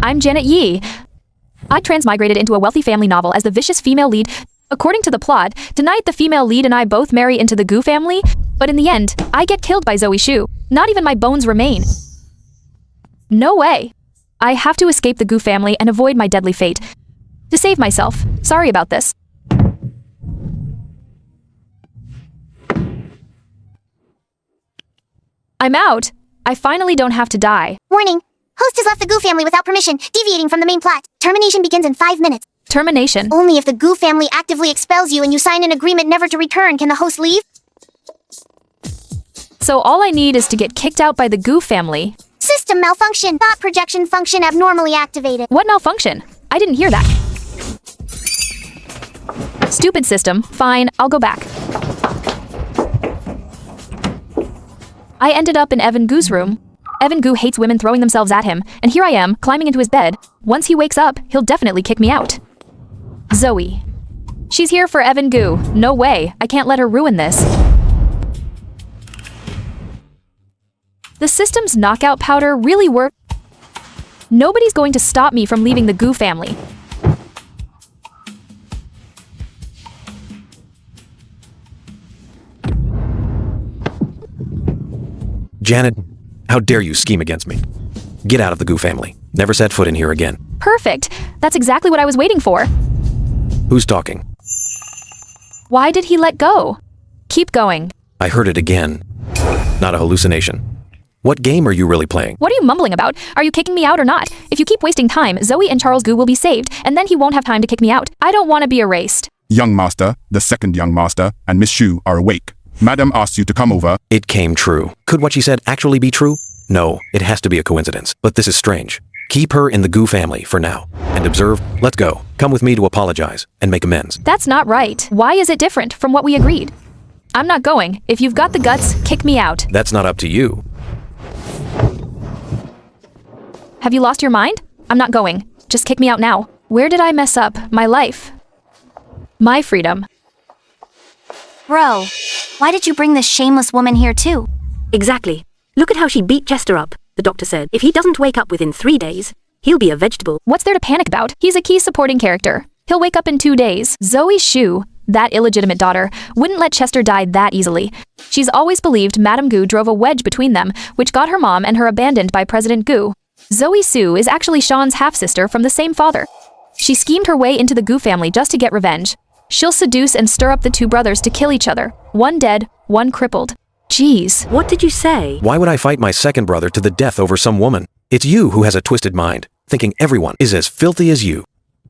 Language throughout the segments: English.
I'm Janet Yee. I transmigrated into a wealthy family novel as the vicious female lead. According to the plot, tonight the female lead and I both marry into the Goo family, but in the end, I get killed by Zoe Shu. Not even my bones remain. No way. I have to escape the Goo family and avoid my deadly fate. To save myself. Sorry about this. I'm out. I finally don't have to die. Warning. Host has left the Goo family without permission, deviating from the main plot. Termination begins in 5 minutes. Termination. Only if the Goo family actively expels you and you sign an agreement never to return can the host leave. So all I need is to get kicked out by the Goo family. System malfunction. Thought projection function abnormally activated. What malfunction? I didn't hear that. Stupid system. Fine, I'll go back. I ended up in Evan Goo's room. Evan Goo hates women throwing themselves at him, and here I am, climbing into his bed. Once he wakes up, he'll definitely kick me out. Zoe. She's here for Evan Goo. No way, I can't let her ruin this. The system's knockout powder really worked. Nobody's going to stop me from leaving the Goo family. Janet, how dare you scheme against me? Get out of the Goo family. Never set foot in here again. Perfect. That's exactly what I was waiting for. Who's talking? Why did he let go? Keep going. I heard it again. Not a hallucination. What game are you really playing? What are you mumbling about? Are you kicking me out or not? If you keep wasting time, Zoe and Charles Goo will be saved, and then he won't have time to kick me out. I don't want to be erased. Young Master, the second Young Master, and Miss Shu are awake. Madam asked you to come over. It came true. Could what she said actually be true? No, it has to be a coincidence. But this is strange. Keep her in the Goo family for now. And observe, let's go. Come with me to apologize and make amends. That's not right. Why is it different from what we agreed? I'm not going. If you've got the guts, kick me out. That's not up to you. Have you lost your mind? I'm not going. Just kick me out now. Where did I mess up? My life. My freedom. Bro, why did you bring this shameless woman here too? Exactly. Look at how she beat Chester up, the doctor said. If he doesn't wake up within 3 days, he'll be a vegetable. What's there to panic about? He's a key supporting character. He'll wake up in 2 days. Zoe Shu, that illegitimate daughter, wouldn't let Chester die that easily. She's always believed Madame Goo drove a wedge between them, which got her mom and her abandoned by President Goo. Zoe Sue is actually Sean's half-sister from the same father. She schemed her way into the Goo family just to get revenge. She'll seduce and stir up the two brothers to kill each other. One dead, one crippled. Jeez. What did you say? Why would I fight my second brother to the death over some woman? It's you who has a twisted mind, thinking everyone is as filthy as you.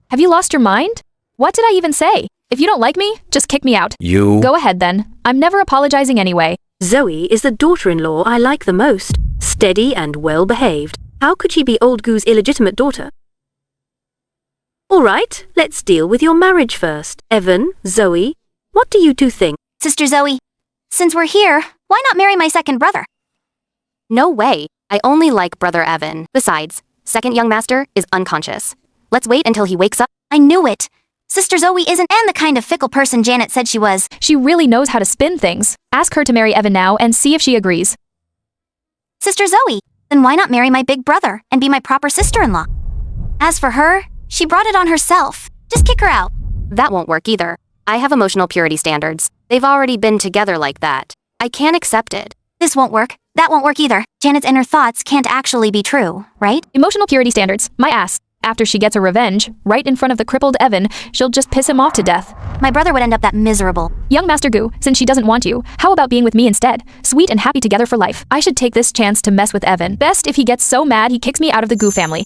Have you lost your mind? What did I even say? If you don't like me, just kick me out. You... Go ahead then. I'm never apologizing anyway. Zoe is the daughter-in-law I like the most. Steady and well-behaved. How could she be old Goo's illegitimate daughter? All right, let's deal with your marriage first. Evan, Zoe, what do you two think? Sister Zoe, since we're here, why not marry my second brother? No way. I only like Brother Evan. Besides, second young master is unconscious. Let's wait until he wakes up. I knew it. Sister Zoe isn't the kind of fickle person Janet said she was. She really knows how to spin things. Ask her to marry Evan now and see if she agrees. Sister Zoe, then why not marry my big brother and be my proper sister-in-law? As for her, she brought it on herself. Just kick her out. That won't work either. I have emotional purity standards. They've already been together like that. I can't accept it. This won't work. That won't work either. Janet's inner thoughts can't actually be true, right? Emotional purity standards. My ass. After she gets her revenge, right in front of the crippled Evan, she'll just piss him off to death. My brother would end up that miserable. Young Master Goo, since she doesn't want you, how about being with me instead? Sweet and happy together for life. I should take this chance to mess with Evan. Best if he gets so mad he kicks me out of the Goo family.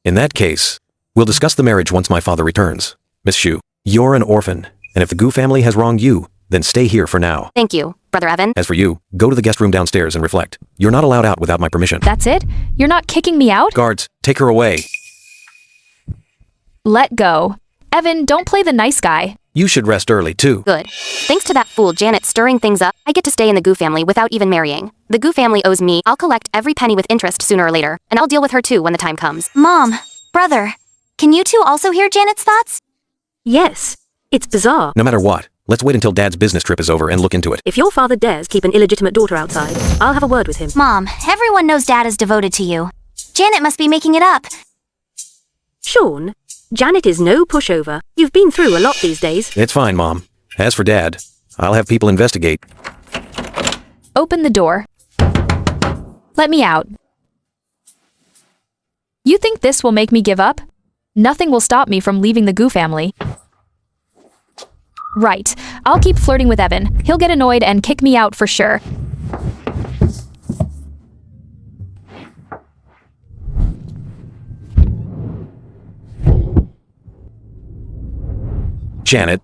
In that case, we'll discuss the marriage once my father returns. Miss Shu, you're an orphan, and if the Goo family has wronged you, then stay here for now. Thank you, Brother Evan. As for you, go to the guest room downstairs and reflect. You're not allowed out without my permission. That's it? You're not kicking me out? Guards, take her away. Let go. Evan, don't play the nice guy. You should rest early, too. Good. Thanks to that fool Janet stirring things up, I get to stay in the Goo family without even marrying. The Goo family owes me. I'll collect every penny with interest sooner or later, and I'll deal with her too when the time comes. Mom, brother, can you two also hear Janet's thoughts? Yes. It's bizarre. No matter what, let's wait until Dad's business trip is over and look into it. If your father dares keep an illegitimate daughter outside, I'll have a word with him. Mom, everyone knows Dad is devoted to you. Janet must be making it up. Sean, Janet is no pushover. You've been through a lot these days. It's fine, Mom. As for Dad, I'll have people investigate. Open the door. Let me out. You think this will make me give up? Nothing will stop me from leaving the Goo family. Right. I'll keep flirting with Evan. He'll get annoyed and kick me out for sure. Janet,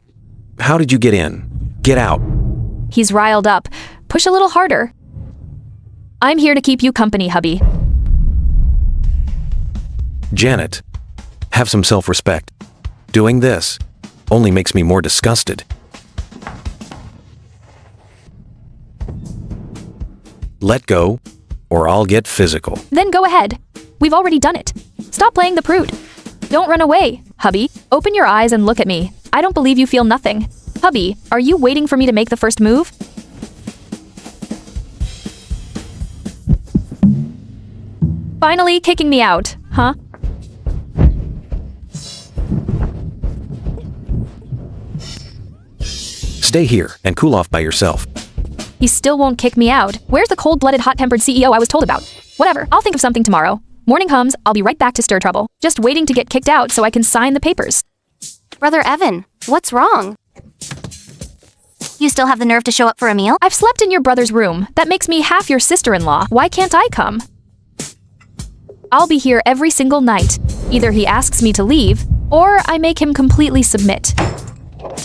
how did you get in? Get out. He's riled up. Push a little harder. I'm here to keep you company, hubby. Janet, have some self-respect. Doing this only makes me more disgusted. Let go, or I'll get physical. Then go ahead. We've already done it. Stop playing the prude. Don't run away, hubby. Open your eyes and look at me. I don't believe you feel nothing. Hubby, are you waiting for me to make the first move? Finally kicking me out, huh? Stay here and cool off by yourself. He still won't kick me out. Where's the cold-blooded, hot-tempered CEO I was told about? Whatever, I'll think of something tomorrow. Morning comes, I'll be right back to stir trouble. Just waiting to get kicked out so I can sign the papers. Brother Evan, what's wrong? You still have the nerve to show up for a meal? I've slept in your brother's room. That makes me half your sister-in-law. Why can't I come? I'll be here every single night. Either he asks me to leave, or I make him completely submit.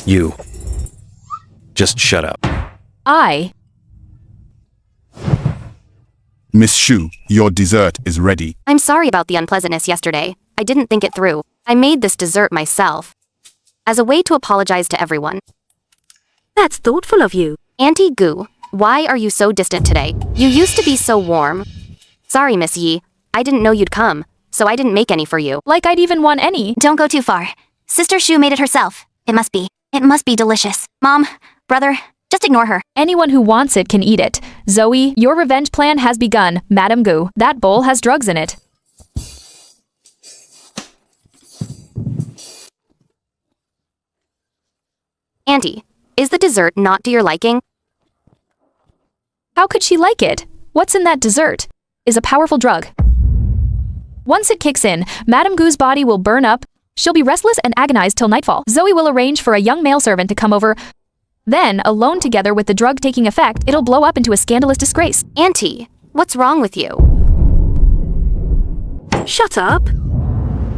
You. Just shut up. Miss Shu, your dessert is ready. I'm sorry about the unpleasantness yesterday. I didn't think it through. I made this dessert myself. As a way to apologize to everyone. That's thoughtful of you. Auntie Goo, why are you so distant today? You used to be so warm. Sorry, Miss Yi. I didn't know you'd come, so I didn't make any for you. Like I'd even want any. Don't go too far. Sister Shu made it herself. It must be delicious. Mom, brother, just ignore her. Anyone who wants it can eat it. Zoe, your revenge plan has begun, Madam Goo. That bowl has drugs in it. Auntie, is the dessert not to your liking? How could she like it? What's in that dessert? Is a powerful drug. Once it kicks in, Madam Goo's body will burn up. She'll be restless and agonized till nightfall. Zoe will arrange for a young male servant to come over. Then, alone together with the drug taking effect, it'll blow up into a scandalous disgrace. Auntie, what's wrong with you? Shut up.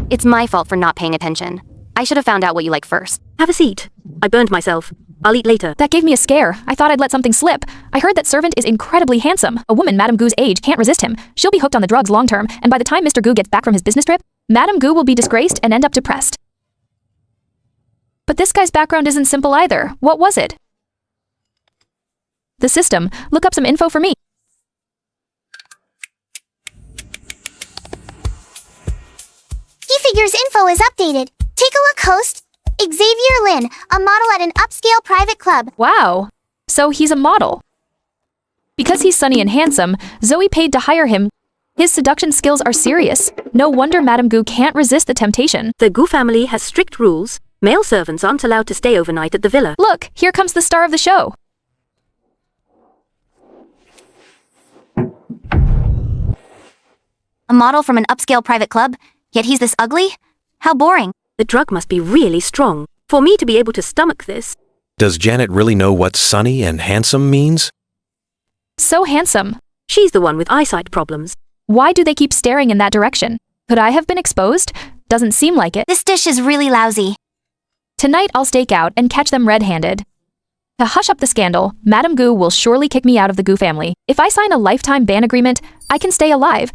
It's my fault for not paying attention. I should have found out what you like first. Have a seat. I burned myself. I'll eat later. That gave me a scare. I thought I'd let something slip. I heard that servant is incredibly handsome. A woman Madam Goo's age can't resist him. She'll be hooked on the drugs long term, and by the time Mr. Goo gets back from his business trip, Madam Goo will be disgraced and end up depressed. But this guy's background isn't simple either. What was it? The system. Look up some info for me. Key figures info is updated. Take a look, host. Xavier Lin, a model at an upscale private club. Wow. So he's a model. Because he's sunny and handsome, Zoe paid to hire him. His seduction skills are serious. No wonder Madam Goo can't resist the temptation. The Goo family has strict rules. Male servants aren't allowed to stay overnight at the villa. Look, here comes the star of the show. A model from an upscale private club? Yet he's this ugly? How boring. The drug must be really strong for me to be able to stomach this. Does Janet really know what sunny and handsome means? So handsome. She's the one with eyesight problems. Why do they keep staring in that direction? Could I have been exposed? Doesn't seem like it. This dish is really lousy. Tonight I'll stake out and catch them red-handed. To hush up the scandal, Madam Goo will surely kick me out of the Goo family. If I sign a lifetime ban agreement, I can stay alive.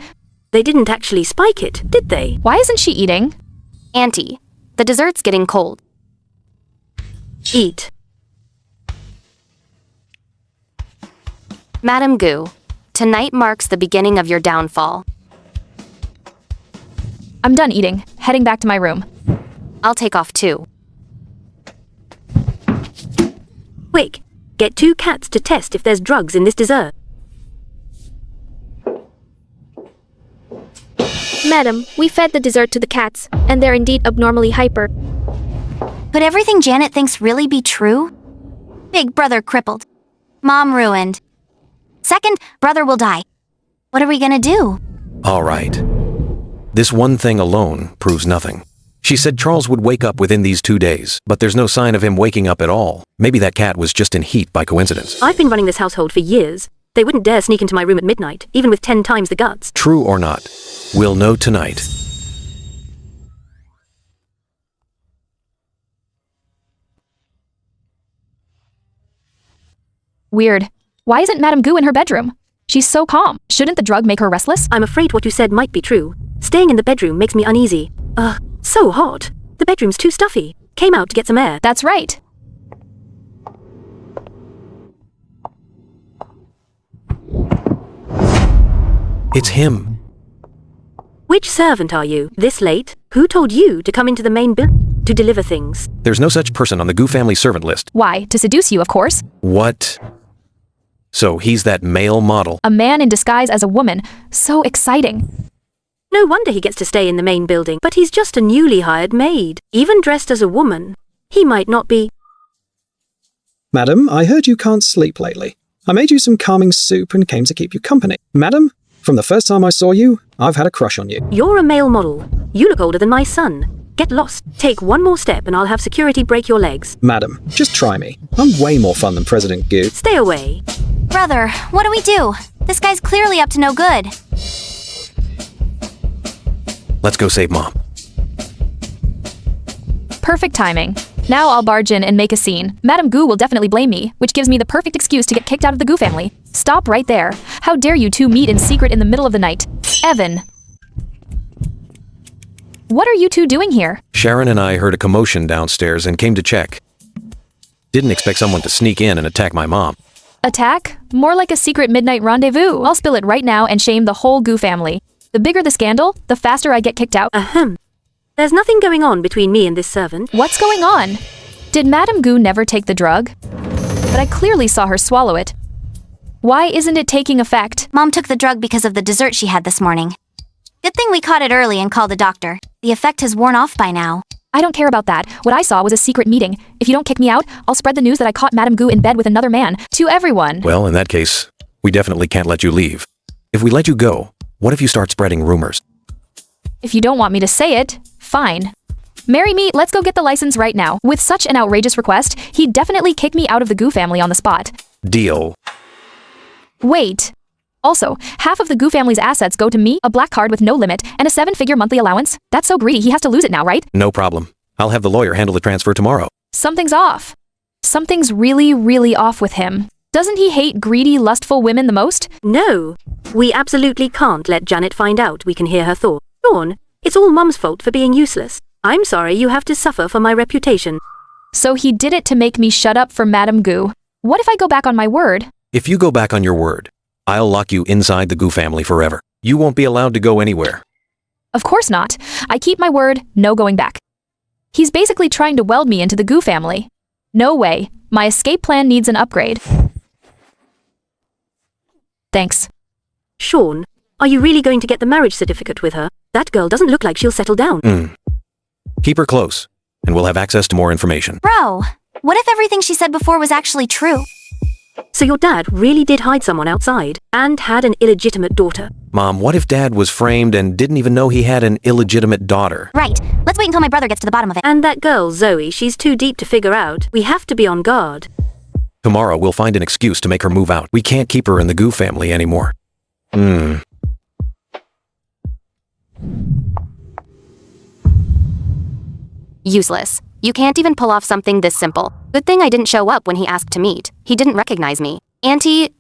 They didn't actually spike it, did they? Why isn't she eating? Auntie, the dessert's getting cold. Eat. Madam Goo, tonight marks the beginning of your downfall. I'm done eating. Heading back to my room. I'll take off too. Quick, get 2 cats to test if there's drugs in this dessert. Madam, we fed the dessert to the cats, and they're indeed abnormally hyper. Could everything Janet thinks really be true? Big brother crippled. Mom ruined. Second, brother will die. What are we gonna do? All right. This one thing alone proves nothing. She said Charles would wake up within these 2 days, but there's no sign of him waking up at all. Maybe that cat was just in heat by coincidence. I've been running this household for years. They wouldn't dare sneak into my room at midnight, even with 10 times the guts. True or not, we'll know tonight. Weird. Why isn't Madame Gu in her bedroom? She's so calm. Shouldn't the drug make her restless? I'm afraid what you said might be true. Staying in the bedroom makes me uneasy. So hot. The bedroom's too stuffy. Came out to get some air. That's right. It's him. Which servant are you? This late? Who told you to come into the main building to deliver things? There's no such person on the Gu family servant list. Why? To seduce you, of course. What? So he's that male model. A man in disguise as a woman. So exciting. No wonder he gets to stay in the main building, but he's just a newly hired maid. Even dressed as a woman. He might not be. Madam, I heard you can't sleep lately. I made you some calming soup and came to keep you company. Madam, from the first time I saw you, I've had a crush on you. You're a male model. You look older than my son. Get lost. Take one more step and I'll have security break your legs. Madam, just try me. I'm way more fun than President Gu. Stay away. Brother, what do we do? This guy's clearly up to no good. Let's go save Mom. Perfect timing. Now I'll barge in and make a scene. Madame Gu will definitely blame me, which gives me the perfect excuse to get kicked out of the Gu family. Stop right there. How dare you two meet in secret in the middle of the night? Evan. What are you two doing here? Sharon and I heard a commotion downstairs and came to check. Didn't expect someone to sneak in and attack my mom. Attack? More like a secret midnight rendezvous. I'll spill it right now and shame the whole Gu family. The bigger the scandal, the faster I get kicked out. There's nothing going on between me and this servant. What's going on? Did Madame Gu never take the drug? But I clearly saw her swallow it. Why isn't it taking effect? Mom took the drug because of the dessert she had this morning. Good thing we caught it early and called a doctor. The effect has worn off by now. I don't care about that. What I saw was a secret meeting. If you don't kick me out, I'll spread the news that I caught Madame Gu in bed with another man. To everyone. Well, in that case, we definitely can't let you leave. If we let you go, what if you start spreading rumors? If you don't want me to say it, fine. Marry me, let's go get the license right now. With such an outrageous request, he'd definitely kick me out of the Gu family on the spot. Deal. Wait. Also, half of the Gu family's assets go to me, a black card with no limit, and a 7-figure monthly allowance. That's so greedy he has to lose it now, right? No problem. I'll have the lawyer handle the transfer tomorrow. Something's off. Something's really, really off with him. Doesn't he hate greedy, lustful women the most? No. We absolutely can't let Janet find out we can hear her thoughts. Dawn, it's all Mum's fault for being useless. I'm sorry you have to suffer for my reputation. So he did it to make me shut up for Madame Gu. What if I go back on my word? If you go back on your word, I'll lock you inside the Gu family forever. You won't be allowed to go anywhere. Of course not. I keep my word, no going back. He's basically trying to weld me into the Gu family. No way. My escape plan needs an upgrade. Thanks. Sean, are you really going to get the marriage certificate with her? That girl doesn't look like she'll settle down. Keep her close, and we'll have access to more information. Bro, what if everything she said before was actually true? So your dad really did hide someone outside, and had an illegitimate daughter. Mom, what if Dad was framed and didn't even know he had an illegitimate daughter? Right. Let's wait until my brother gets to the bottom of it. And that girl, Zoe, she's too deep to figure out. We have to be on guard. Tomorrow we'll find an excuse to make her move out. We can't keep her in the Gu family anymore. Useless. You can't even pull off something this simple. Good thing I didn't show up when he asked to meet. He didn't recognize me. Auntie,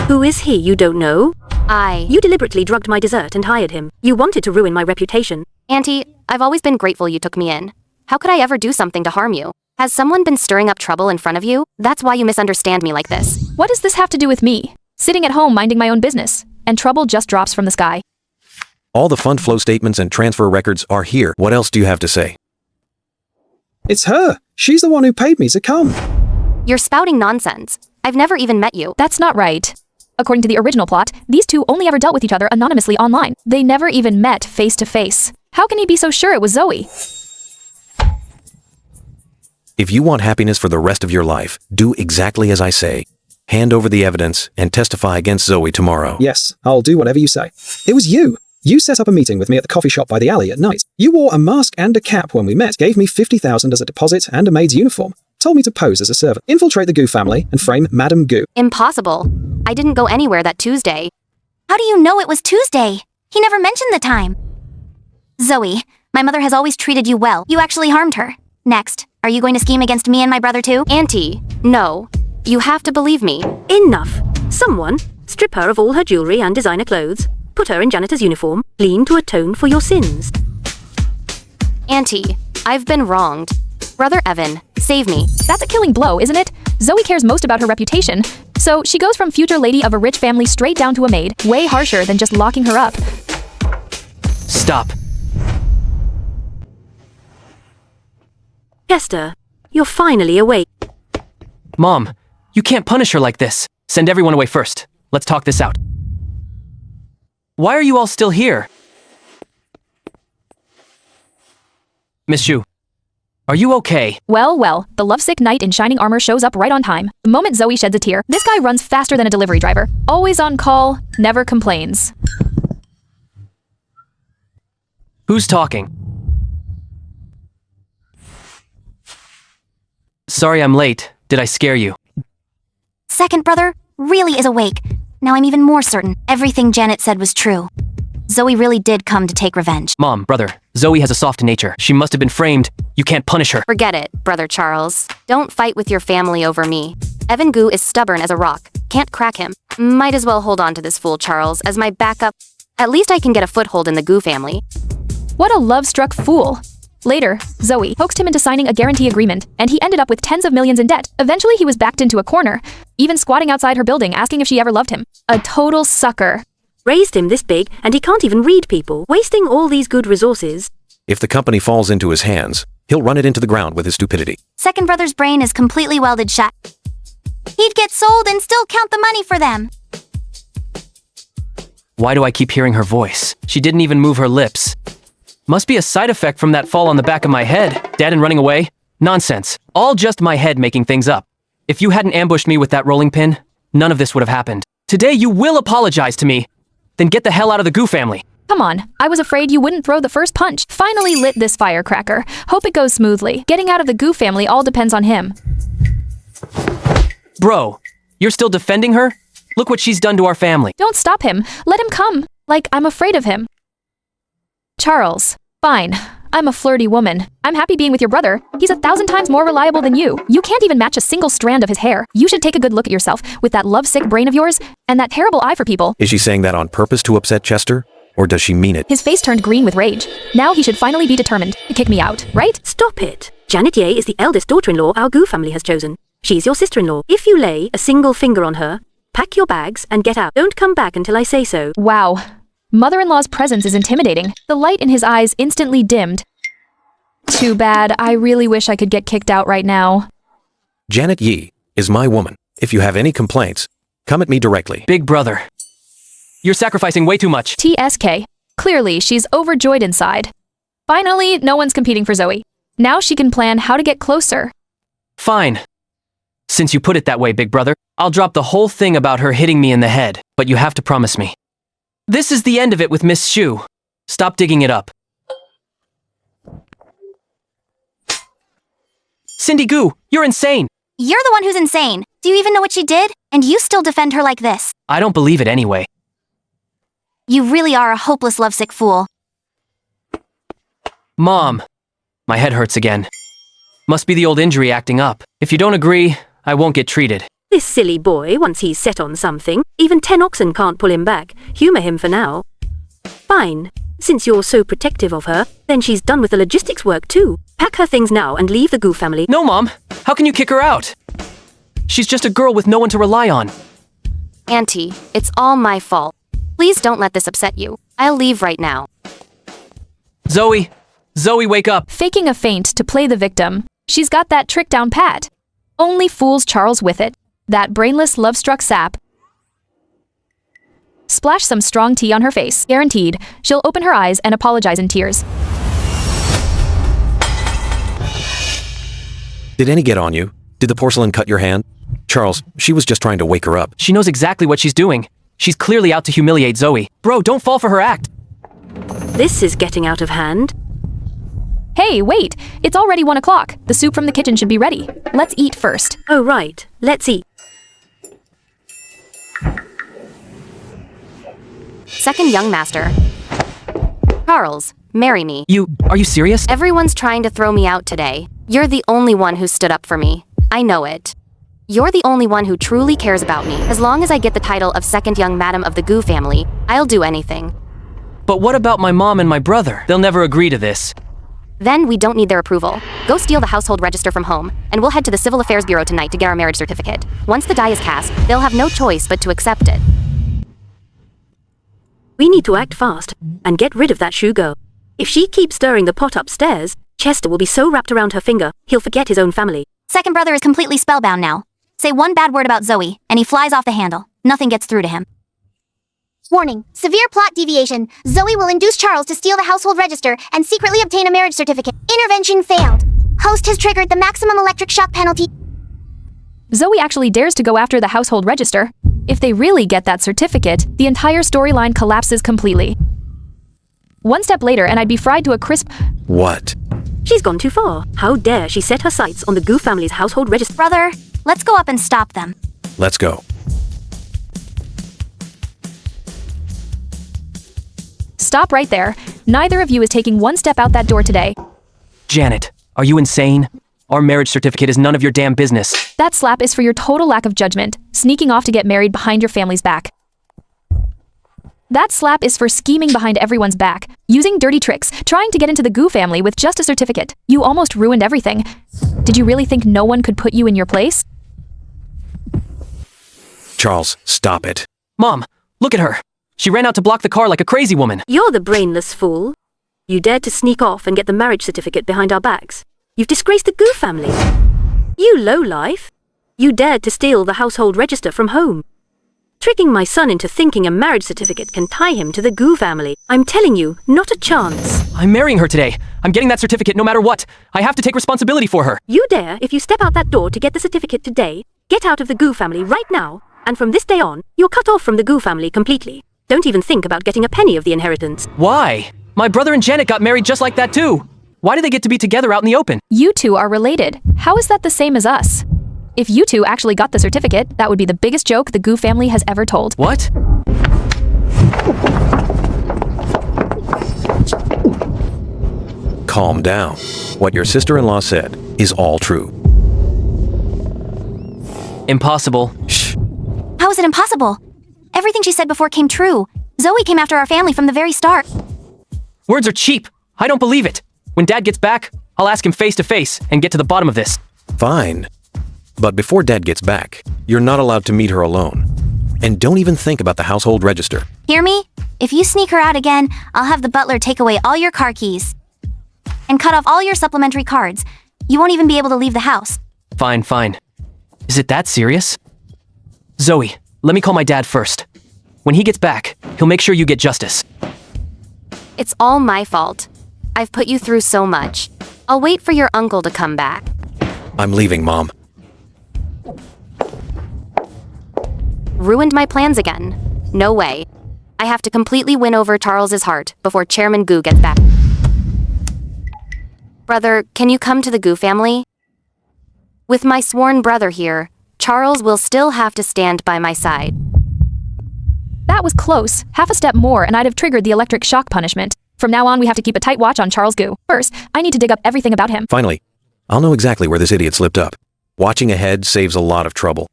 Who is he, you don't know? I... You deliberately drugged my dessert and hired him. You wanted to ruin my reputation. Auntie, I've always been grateful you took me in. How could I ever do something to harm you? Has someone been stirring up trouble in front of you? That's why you misunderstand me like this. What does this have to do with me? Sitting at home minding my own business, and trouble just drops from the sky. All the fund flow statements and transfer records are here. What else do you have to say? It's her. She's the one who paid me to come. You're spouting nonsense. I've never even met you. That's not right. According to the original plot, these two only ever dealt with each other anonymously online. They never even met face to face. How can he be so sure it was Zoe? If you want happiness for the rest of your life, do exactly as I say. Hand over the evidence and testify against Zoe tomorrow. Yes, I'll do whatever you say. It was you. You set up a meeting with me at the coffee shop by the alley at night. You wore a mask and a cap when we met, gave me 50,000 as a deposit and a maid's uniform. Told me to pose as a servant, infiltrate the Goo family, and frame Madam Goo. Impossible. I didn't go anywhere that Tuesday. How do you know it was Tuesday? He never mentioned the time. Zoe, my mother has always treated you well. You actually harmed her. Next, are you going to scheme against me and my brother too? Auntie, no. You have to believe me. Enough. Someone, strip her of all her jewelry and designer clothes, put her in janitor's uniform, clean to atone for your sins. Auntie, I've been wronged. Brother Evan, save me. That's a killing blow, isn't it? Zoe cares most about her reputation, so she goes from future lady of a rich family straight down to a maid, way harsher than just locking her up. Stop. Chester, you're finally awake. Mom, you can't punish her like this. Send everyone away first. Let's talk this out. Why are you all still here? Miss Shu, are you okay? Well, the lovesick knight in shining armor shows up right on time. The moment Zoe sheds a tear, this guy runs faster than a delivery driver. Always on call, never complains. Who's talking? Sorry I'm late. Did I scare you? Second brother really is awake. Now I'm even more certain everything Janet said was true. Zoe really did come to take revenge. Mom, brother, Zoe has a soft nature. She must have been framed. You can't punish her. Forget it, Brother Charles. Don't fight with your family over me. Evan Goo is stubborn as a rock. Can't crack him. Might as well hold on to this fool Charles as my backup. At least I can get a foothold in the Goo family. What a love-struck fool. Later, Zoe coaxed him into signing a guarantee agreement, and he ended up with tens of millions in debt. Eventually, he was backed into a corner, even squatting outside her building asking if she ever loved him. A total sucker. Raised him this big, and he can't even read people, wasting all these good resources. If the company falls into his hands, he'll run it into the ground with his stupidity. Second brother's brain is completely welded shut. He'd get sold and still count the money for them. Why do I keep hearing her voice? She didn't even move her lips. Must be a side effect from that fall on the back of my head. Dad and running away? Nonsense. All just my head making things up. If you hadn't ambushed me with that rolling pin, none of this would have happened. Today you will apologize to me. Then get the hell out of the Goo family. Come on, I was afraid you wouldn't throw the first punch. Finally lit this firecracker. Hope it goes smoothly. Getting out of the Goo family all depends on him. Bro, you're still defending her? Look what she's done to our family. Don't stop him. Let him come. Like I'm afraid of him. Charles, fine. I'm a flirty woman. I'm happy being with your brother. He's 1,000 times more reliable than you. You can't even match a single strand of his hair. You should take a good look at yourself with that lovesick brain of yours and that terrible eye for people. Is she saying that on purpose to upset Chester? Or does she mean it? His face turned green with rage. Now he should finally be determined to kick me out, right? Stop it. Janet Ye is the eldest daughter-in-law our Goo family has chosen. She's your sister-in-law. If you lay a single finger on her, pack your bags and get out. Don't come back until I say so. Wow. Mother-in-law's presence is intimidating. The light in his eyes instantly dimmed. Too bad. I really wish I could get kicked out right now. Janet Ye is my woman. If you have any complaints, come at me directly. Big brother. You're sacrificing way too much. TSK. Clearly, she's overjoyed inside. Finally, no one's competing for Zoe. Now she can plan how to get closer. Fine. Since you put it that way, big brother, I'll drop the whole thing about her hitting me in the head, but you have to promise me. This is the end of it with Miss Shu. Stop digging it up. Cindy Goo, you're insane. You're the one who's insane. Do you even know what she did? And you still defend her like this. I don't believe it anyway. You really are a hopeless lovesick fool. Mom, my head hurts again. Must be the old injury acting up. If you don't agree, I won't get treated. This silly boy, once he's set on something, even 10 oxen can't pull him back. Humor him for now. Fine. Since you're so protective of her, then she's done with the logistics work too. Pack her things now and leave the Goo family. No, Mom. How can you kick her out? She's just a girl with no one to rely on. Auntie, it's all my fault. Please don't let this upset you. I'll leave right now. Zoe, wake up. Faking a feint to play the victim. She's got that trick down pat. Only fools Charles with it. That brainless love-struck sap. Splash some strong tea on her face. Guaranteed, she'll open her eyes and apologize in tears. Did any get on you? Did the porcelain cut your hand? Charles, she was just trying to wake her up. She knows exactly what she's doing. She's clearly out to humiliate Zoe. Bro, don't fall for her act. This is getting out of hand. Hey, wait! It's already 1 o'clock. The soup from the kitchen should be ready. Let's eat first. Oh, right. Let's eat. Second young master. Charles, marry me. Are you serious? Everyone's trying to throw me out today. You're the only one who stood up for me. I know it. You're the only one who truly cares about me. As long as I get the title of second young madam of the Goo family, I'll do anything. But what about my mom and my brother? They'll never agree to this. Then we don't need their approval. Go steal the household register from home, and we'll head to the Civil Affairs Bureau tonight to get our marriage certificate. Once the die is cast, they'll have no choice but to accept it. We need to act fast and get rid of that shoe girl. If she keeps stirring the pot upstairs, Chester will be so wrapped around her finger, he'll forget his own family. Second brother is completely spellbound now. Say one bad word about Zoe, and he flies off the handle. Nothing gets through to him. Warning. Severe plot deviation. Zoe will induce Charles to steal the household register and secretly obtain a marriage certificate. Intervention failed. Host has triggered the maximum electric shock penalty. Zoe actually dares to go after the household register. If they really get that certificate, the entire storyline collapses completely. One step later and I'd be fried to a crisp... What? She's gone too far. How dare she set her sights on the Goo family's household register? Brother, let's go up and stop them. Let's go. Stop right there. Neither of you is taking one step out that door today. Janet, are you insane? Our marriage certificate is none of your damn business. That slap is for your total lack of judgment, sneaking off to get married behind your family's back. That slap is for scheming behind everyone's back, using dirty tricks, trying to get into the Goo family with just a certificate. You almost ruined everything. Did you really think no one could put you in your place? Charles, stop it. Mom, look at her. She ran out to block the car like a crazy woman. You're the brainless fool. You dared to sneak off and get the marriage certificate behind our backs. You've disgraced the Goo family. You lowlife. You dared to steal the household register from home. Tricking my son into thinking a marriage certificate can tie him to the Goo family. I'm telling you, not a chance. I'm marrying her today. I'm getting that certificate no matter what. I have to take responsibility for her. You dare, if you step out that door to get the certificate today, get out of the Goo family right now, and from this day on, you're cut off from the Goo family completely. Don't even think about getting a penny of the inheritance. Why? My brother and Janet got married just like that too. Why do they get to be together out in the open? You two are related. How is that the same as us? If you two actually got the certificate, that would be the biggest joke the Goo family has ever told. What? Calm down. What your sister-in-law said is all true. Impossible. Shh. How is it impossible? Everything she said before came true. Zoe came after our family from the very start. Words are cheap. I don't believe it. When Dad gets back, I'll ask him face to face and get to the bottom of this. Fine. But before Dad gets back, you're not allowed to meet her alone. And don't even think about the household register. Hear me? If you sneak her out again, I'll have the butler take away all your car keys. And cut off all your supplementary cards. You won't even be able to leave the house. Fine, fine. Is it that serious? Zoe, let me call my dad first. When he gets back, he'll make sure you get justice. It's all my fault. I've put you through so much. I'll wait for your uncle to come back. I'm leaving, Mom. Ruined my plans again. No way. I have to completely win over Charles's heart before Chairman Goo gets back. Brother, can you come to the Goo family? With my sworn brother here, Charles will still have to stand by my side. That was close. Half a step more and I'd have triggered the electric shock punishment. From now on, we have to keep a tight watch on Charles Goo. First, I need to dig up everything about him. Finally, I'll know exactly where this idiot slipped up. Watching ahead saves a lot of trouble.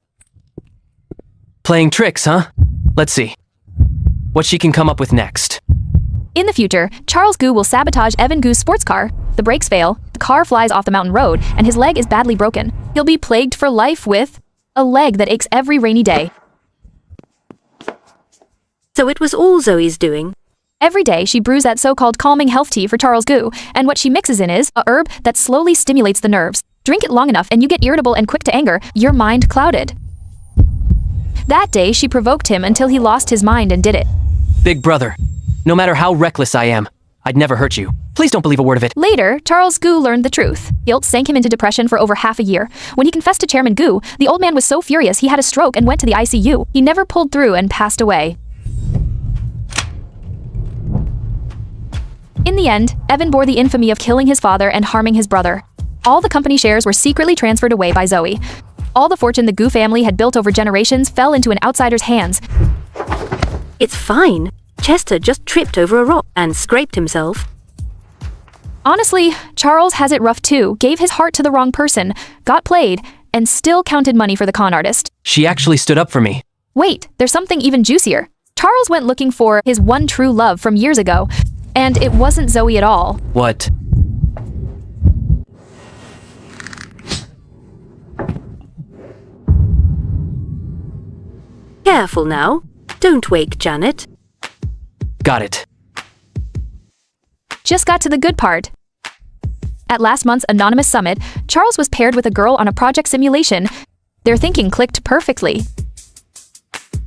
Playing tricks, huh? Let's see what she can come up with next. In the future, Charles Goo will sabotage Evan Goo's sports car. The brakes fail, the car flies off the mountain road, and his leg is badly broken. He'll be plagued for life with a leg that aches every rainy day. So it was all Zoe's doing. Every day, she brews that so-called calming health tea for Charles Goo, and what she mixes in is a herb that slowly stimulates the nerves. Drink it long enough and you get irritable and quick to anger, your mind clouded. That day, she provoked him until he lost his mind and did it. Big brother, no matter how reckless I am, I'd never hurt you. Please don't believe a word of it. Later, Charles Gu learned the truth. Guilt sank him into depression for over half a year. When he confessed to Chairman Gu, the old man was so furious he had a stroke and went to the ICU. He never pulled through and passed away. In the end, Evan bore the infamy of killing his father and harming his brother. All the company shares were secretly transferred away by Zoe. All the fortune the Gu family had built over generations fell into an outsider's hands. It's fine. Chester just tripped over a rock and scraped himself. Honestly, Charles has it rough too, gave his heart to the wrong person, got played, and still counted money for the con artist. She actually stood up for me. Wait, there's something even juicier. Charles went looking for his one true love from years ago, and it wasn't Zoe at all. What? Careful now. Don't wake Janet. Got it. Just got to the good part. At last month's anonymous summit, Charles was paired with a girl on a project simulation. Their thinking clicked perfectly.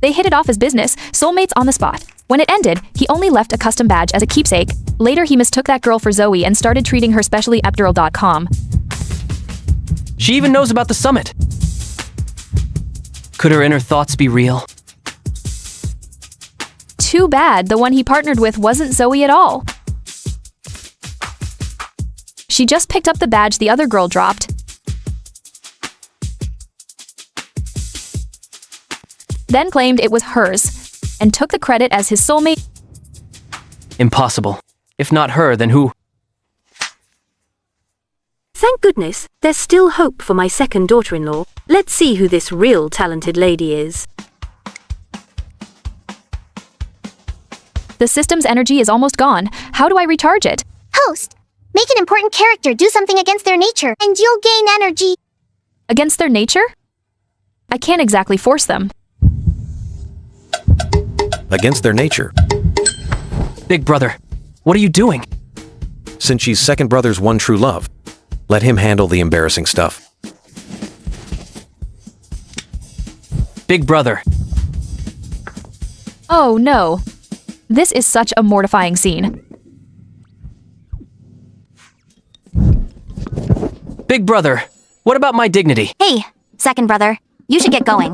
They hit it off as business, soulmates on the spot. When it ended, he only left a custom badge as a keepsake. Later, he mistook that girl for Zoe and started treating her specially epidural.com. She even knows about the summit. Could her inner thoughts be real? Too bad the one he partnered with wasn't Zoe at all. She just picked up the badge the other girl dropped. Then claimed it was hers, and took the credit as his soulmate. Impossible. If not her, then who? Thank goodness, there's still hope for my second daughter-in-law. Let's see who this real talented lady is. The system's energy is almost gone. How do I recharge it? Host, make an important character do something against their nature, and you'll gain energy. Against their nature? I can't exactly force them. Against their nature. Big brother, what are you doing? Since she's second brother's one true love, let him handle the embarrassing stuff. Big brother. Oh no. This is such a mortifying scene. Big brother, what about my dignity? Hey, second brother, you should get going.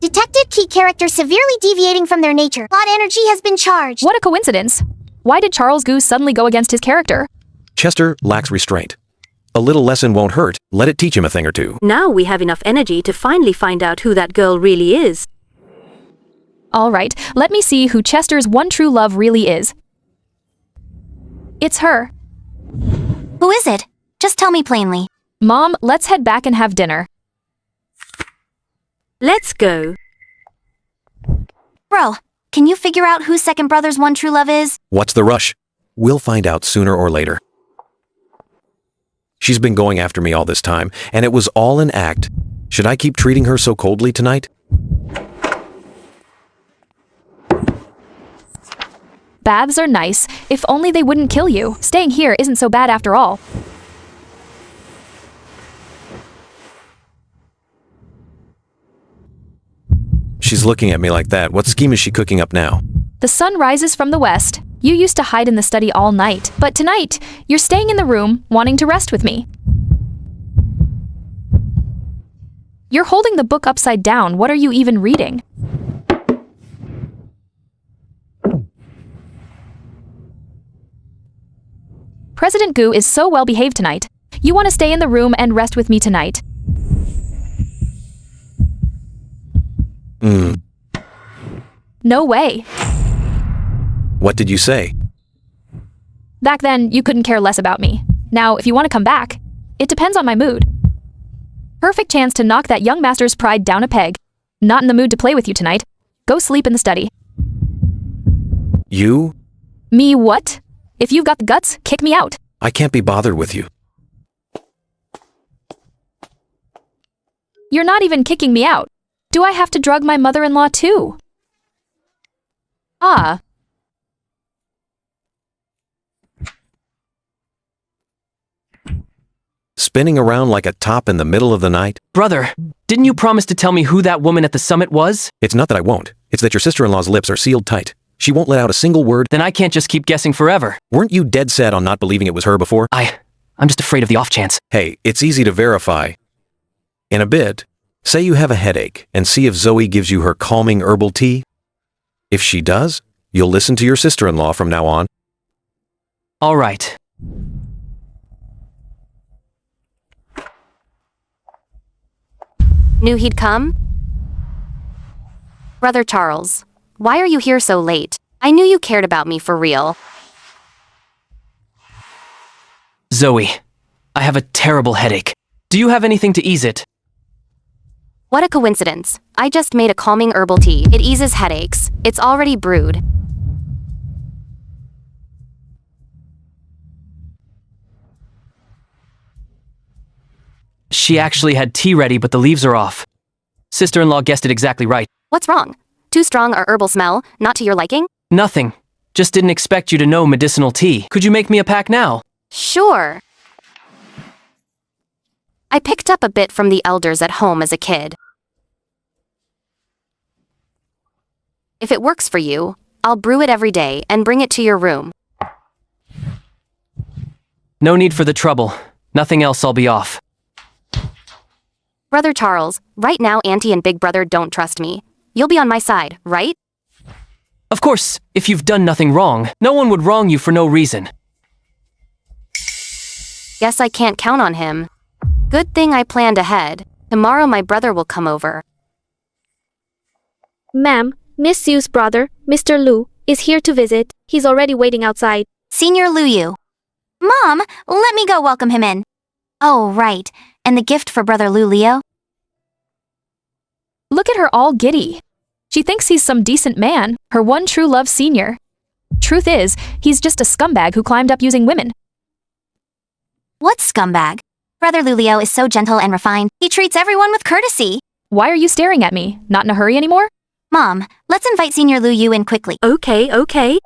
Detected key character severely deviating from their nature. Plot energy has been charged. What a coincidence. Why did Charles Goose suddenly go against his character? Chester lacks restraint. A little lesson won't hurt. Let it teach him a thing or two. Now we have enough energy to finally find out who that girl really is. All right, let me see who Chester's one true love really is. It's her. Who is it? Just tell me plainly. Mom, let's head back and have dinner. Let's go. Bro, can you figure out who second brother's one true love is? What's the rush? We'll find out sooner or later. She's been going after me all this time, and it was all an act. Should I keep treating her so coldly tonight? Baths are nice, if only they wouldn't kill you. Staying here isn't so bad after all. She's looking at me like that. What scheme is she cooking up now? The sun rises from the west. You used to hide in the study all night, but tonight, you're staying in the room, wanting to rest with me. You're holding the book upside down. What are you even reading? President Gu is so well behaved tonight. You want to stay in the room and rest with me tonight. No way. What did you say? Back then, you couldn't care less about me. Now, if you want to come back, it depends on my mood. Perfect chance to knock that young master's pride down a peg. Not in the mood to play with you tonight. Go sleep in the study. You? Me what? If you've got the guts, kick me out. I can't be bothered with you. You're not even kicking me out. Do I have to drug my mother-in-law too? Ah. spinning around like a top in the middle of the night? Brother, didn't you promise to tell me who that woman at the summit was? It's not that I won't. It's that your sister-in-law's lips are sealed tight. She won't let out a single word. Then I can't just keep guessing forever. Weren't you dead set on not believing it was her before? I'm just afraid of the off chance. Hey, it's easy to verify. In a bit, say you have a headache and see if Zoe gives you her calming herbal tea. If she does, you'll listen to your sister-in-law from now on. All right. Knew he'd come? Brother Charles, why are you here so late? I knew you cared about me for real. Zoe, I have a terrible headache. Do you have anything to ease it? What a coincidence. I just made a calming herbal tea. It eases headaches. It's already brewed. She actually had tea ready, but the leaves are off. Sister-in-law guessed it exactly right. What's wrong? Too strong or herbal smell? Not to your liking? Nothing. Just didn't expect you to know medicinal tea. Could you make me a pack now? Sure. I picked up a bit from the elders at home as a kid. If it works for you, I'll brew it every day and bring it to your room. No need for the trouble. Nothing else, I'll be off. Brother Charles, right now Auntie and Big Brother don't trust me. You'll be on my side, right? Of course, if you've done nothing wrong, no one would wrong you for no reason. Guess I can't count on him. Good thing I planned ahead. Tomorrow my brother will come over. Ma'am, Miss Yu's brother, Mr. Lu, is here to visit. He's already waiting outside. Senior Lu Yu. Mom, let me go welcome him in. Oh, right. And the gift for Brother Lu Leo? Look at her all giddy. She thinks he's some decent man, her one true love senior. Truth is, he's just a scumbag who climbed up using women. What scumbag? Brother Lu Leo is so gentle and refined. He treats everyone with courtesy. Why are you staring at me? Not in a hurry anymore? Mom, let's invite Senior Lu Yu in quickly. Okay.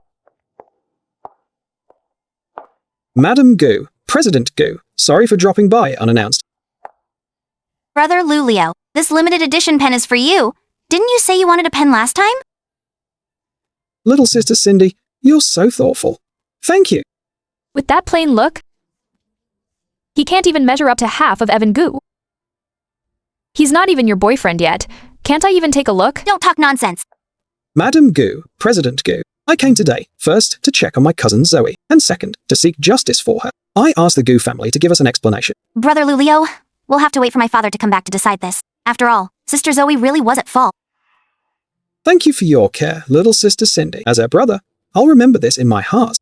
Madam Gu, President Gu, sorry for dropping by unannounced. Brother Lu Leo, this limited edition pen is for you. Didn't you say you wanted a pen last time? Little sister Cindy, you're so thoughtful. Thank you. With that plain look, he can't even measure up to half of Evan Gu. He's not even your boyfriend yet. Can't I even take a look? Don't talk nonsense. Madam Gu, President Gu, I came today, first, to check on my cousin Zoe, and second, to seek justice for her. I asked the Gu family to give us an explanation. Brother Lu Leo, we'll have to wait for my father to come back to decide this. After all, Sister Zoe really was at fault. Thank you for your care, little sister Cindy. As her brother, I'll remember this in my heart.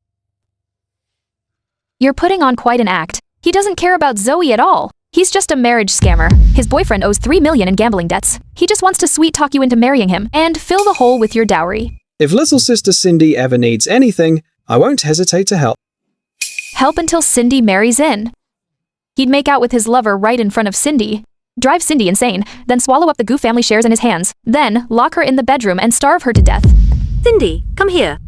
You're putting on quite an act. He doesn't care about Zoe at all. He's just a marriage scammer. His boyfriend owes $3 million in gambling debts. He just wants to sweet-talk you into marrying him and fill the hole with your dowry. If little sister Cindy ever needs anything, I won't hesitate to help. Help until Cindy marries in. He'd make out with his lover right in front of Cindy, drive Cindy insane, then swallow up the Gu family shares in his hands, then lock her in the bedroom and starve her to death. Cindy, come here.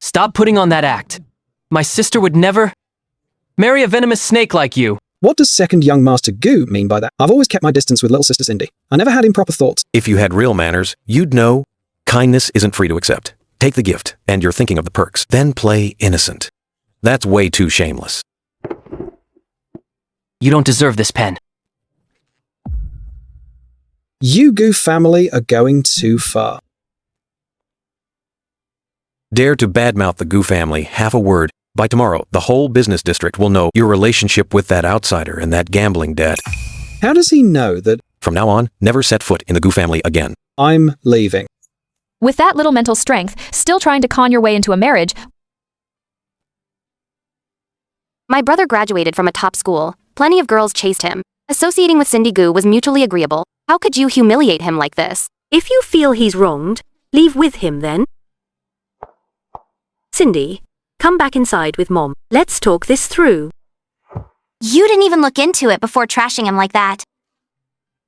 Stop putting on that act. My sister would never marry a venomous snake like you. What does second young master Gu mean by that? I've always kept my distance with little sister Cindy. I never had improper thoughts. If you had real manners, you'd know kindness isn't free to accept. Take the gift, and you're thinking of the perks. Then play innocent. That's way too shameless. You don't deserve this pen. You Gu family are going too far. Dare to badmouth the Gu family half a word. By tomorrow, the whole business district will know your relationship with that outsider and that gambling debt. How does he know that From now on, never set foot in the Gu family again. I'm leaving? With that little mental strength, still trying to con your way into a marriage. My brother graduated from a top school. Plenty of girls chased him. Associating with Cindy Gu was mutually agreeable. How could you humiliate him like this? If you feel he's wronged, leave with him then. Cindy, come back inside with Mom. Let's talk this through. You didn't even look into it before trashing him like that.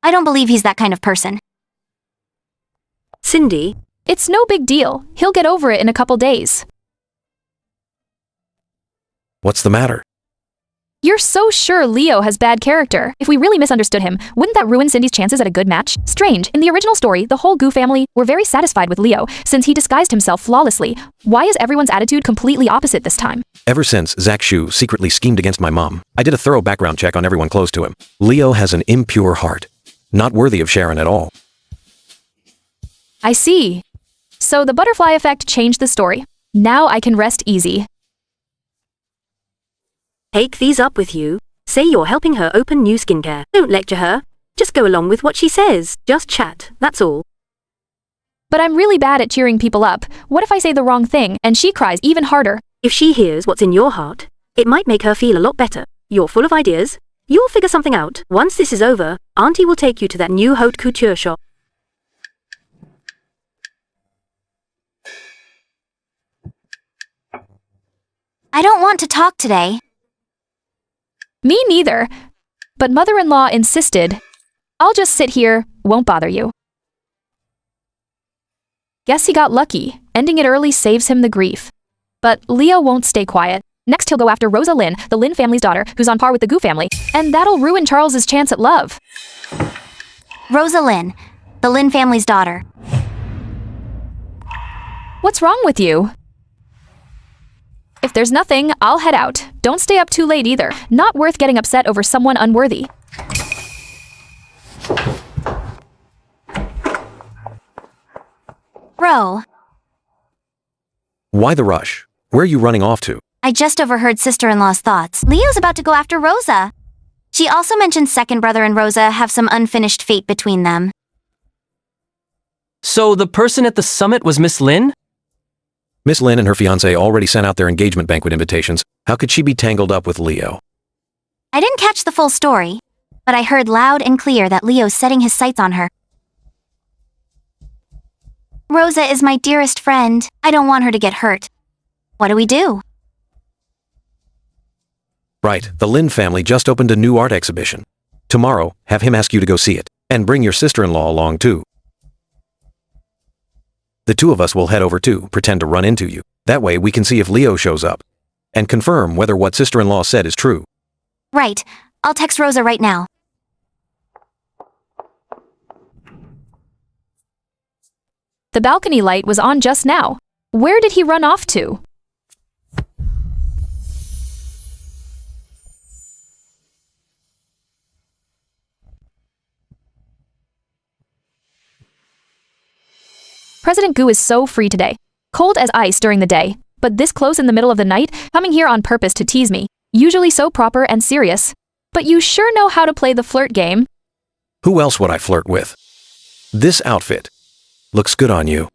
I don't believe he's that kind of person. Cindy, It's no big deal. He'll get over it in a couple days. What's the matter? You're so sure Leo has bad character. If we really misunderstood him, wouldn't that ruin Cindy's chances at a good match? Strange, in the original story, the whole Goo family were very satisfied with Leo, since he disguised himself flawlessly. Why is everyone's attitude completely opposite this time? Ever since Zach Shu secretly schemed against my mom, I did a thorough background check on everyone close to him. Leo has an impure heart. Not worthy of Sharon at all. I see. So the butterfly effect changed the story. Now I can rest easy. Take these up with you. Say you're helping her open new skincare. Don't lecture her. Just go along with what she says. Just chat, that's all. But I'm really bad at cheering people up. What if I say the wrong thing and she cries even harder? If she hears what's in your heart, it might make her feel a lot better. You're full of ideas. You'll figure something out. Once this is over, Auntie will take you to that new haute couture shop. I don't want to talk today. Me neither. But mother-in-law insisted. I'll just sit here, won't bother you. Guess he got lucky. Ending it early saves him the grief. But Leo won't stay quiet. Next he'll go after Rosa Lynn, the Lynn family's daughter, who's on par with the Goo family. And that'll ruin Charles's chance at love. Rosa Lynn, the Lynn family's daughter. What's wrong with you? If there's nothing, I'll head out. Don't stay up too late either. Not worth getting upset over someone unworthy. Ro, Why the rush? Where are you running off to? I just overheard sister-in-law's thoughts. Leo's about to go after Rosa. She also mentioned second brother and Rosa have some unfinished fate between them. So the person at the summit was Miss Lynn? Miss Lynn and her fiancé already sent out their engagement banquet invitations. How could she be tangled up with Leo? I didn't catch the full story, but I heard loud and clear that Leo's setting his sights on her. Rosa is my dearest friend. I don't want her to get hurt. What do we do? Right, the Lynn family just opened a new art exhibition. Tomorrow, have him ask you to go see it. And bring your sister-in-law along too. The two of us will head over too, pretend to run into you. That way we can see if Leo shows up. And confirm whether what sister-in-law said is true. Right. I'll text Rosa right now. The balcony light was on just now. Where did he run off to? President Goo is so free today. Cold as ice during the day, but this close in the middle of the night, coming here on purpose to tease me. Usually so proper and serious. But you sure know how to play the flirt game. Who else would I flirt with? This outfit looks good on you.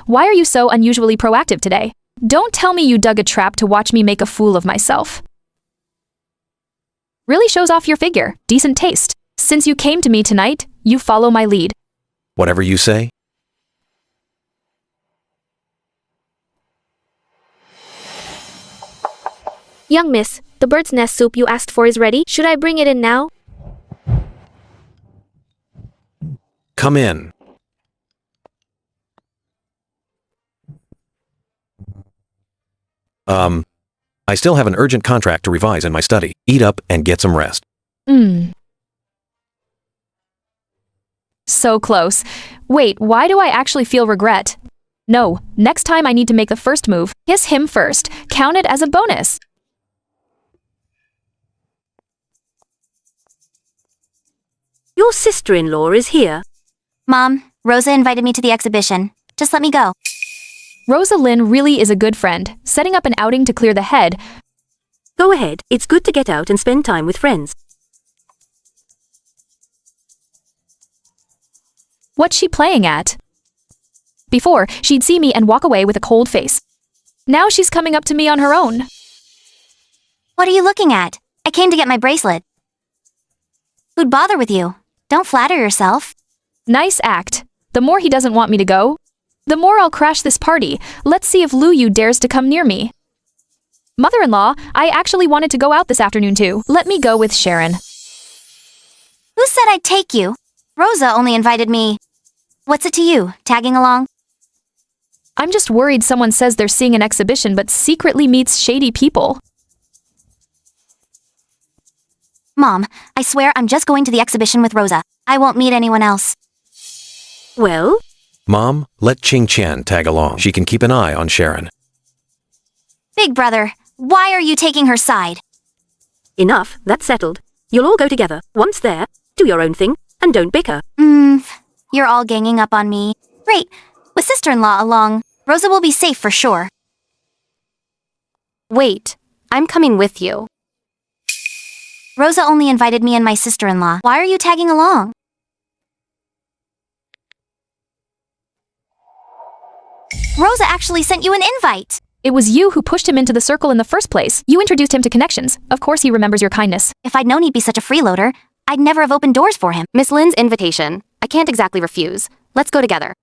Why are you so unusually proactive today? Don't tell me you dug a trap to watch me make a fool of myself. Really shows off your figure. Decent taste. Since you came to me tonight, you follow my lead. Whatever you say. Young miss, the bird's nest soup you asked for is ready. Should I bring it in now? Come in. I still have an urgent contract to revise in my study. Eat up and get some rest. So close. Wait, why do I actually feel regret? No, next time I need to make the first move. Kiss him first. Count it as a bonus. Your sister-in-law is here. Mom, Rosa invited me to the exhibition. Just let me go. Rosa Lynn really is a good friend, setting up an outing to clear the head. Go ahead, it's good to get out and spend time with friends. What's she playing at? Before, she'd see me and walk away with a cold face. Now she's coming up to me on her own. What are you looking at? I came to get my bracelet. Who'd bother with you? Don't flatter yourself. Nice act. The more he doesn't want me to go, the more I'll crash this party. Let's see if Lu Yu dares to come near me. Mother-in-law, I actually wanted to go out this afternoon too. Let me go with Sharon. Who said I'd take you? Rosa only invited me. What's it to you, tagging along? I'm just worried someone says they're seeing an exhibition but secretly meets shady people. Mom, I swear I'm just going to the exhibition with Rosa. I won't meet anyone else. Well? Mom, let Ching Chen tag along. She can keep an eye on Sharon. Big brother, why are you taking her side? Enough, that's settled. You'll all go together. Once there, do your own thing, and don't bicker. You're all ganging up on me. Great. With sister-in-law along, Rosa will be safe for sure. Wait, I'm coming with you. Rosa only invited me and my sister-in-law. Why are you tagging along? Rosa actually sent you an invite. It was you who pushed him into the circle in the first place. You introduced him to connections. Of course he remembers your kindness. If I'd known he'd be such a freeloader, I'd never have opened doors for him. Miss Lin's invitation. I can't exactly refuse. Let's go together.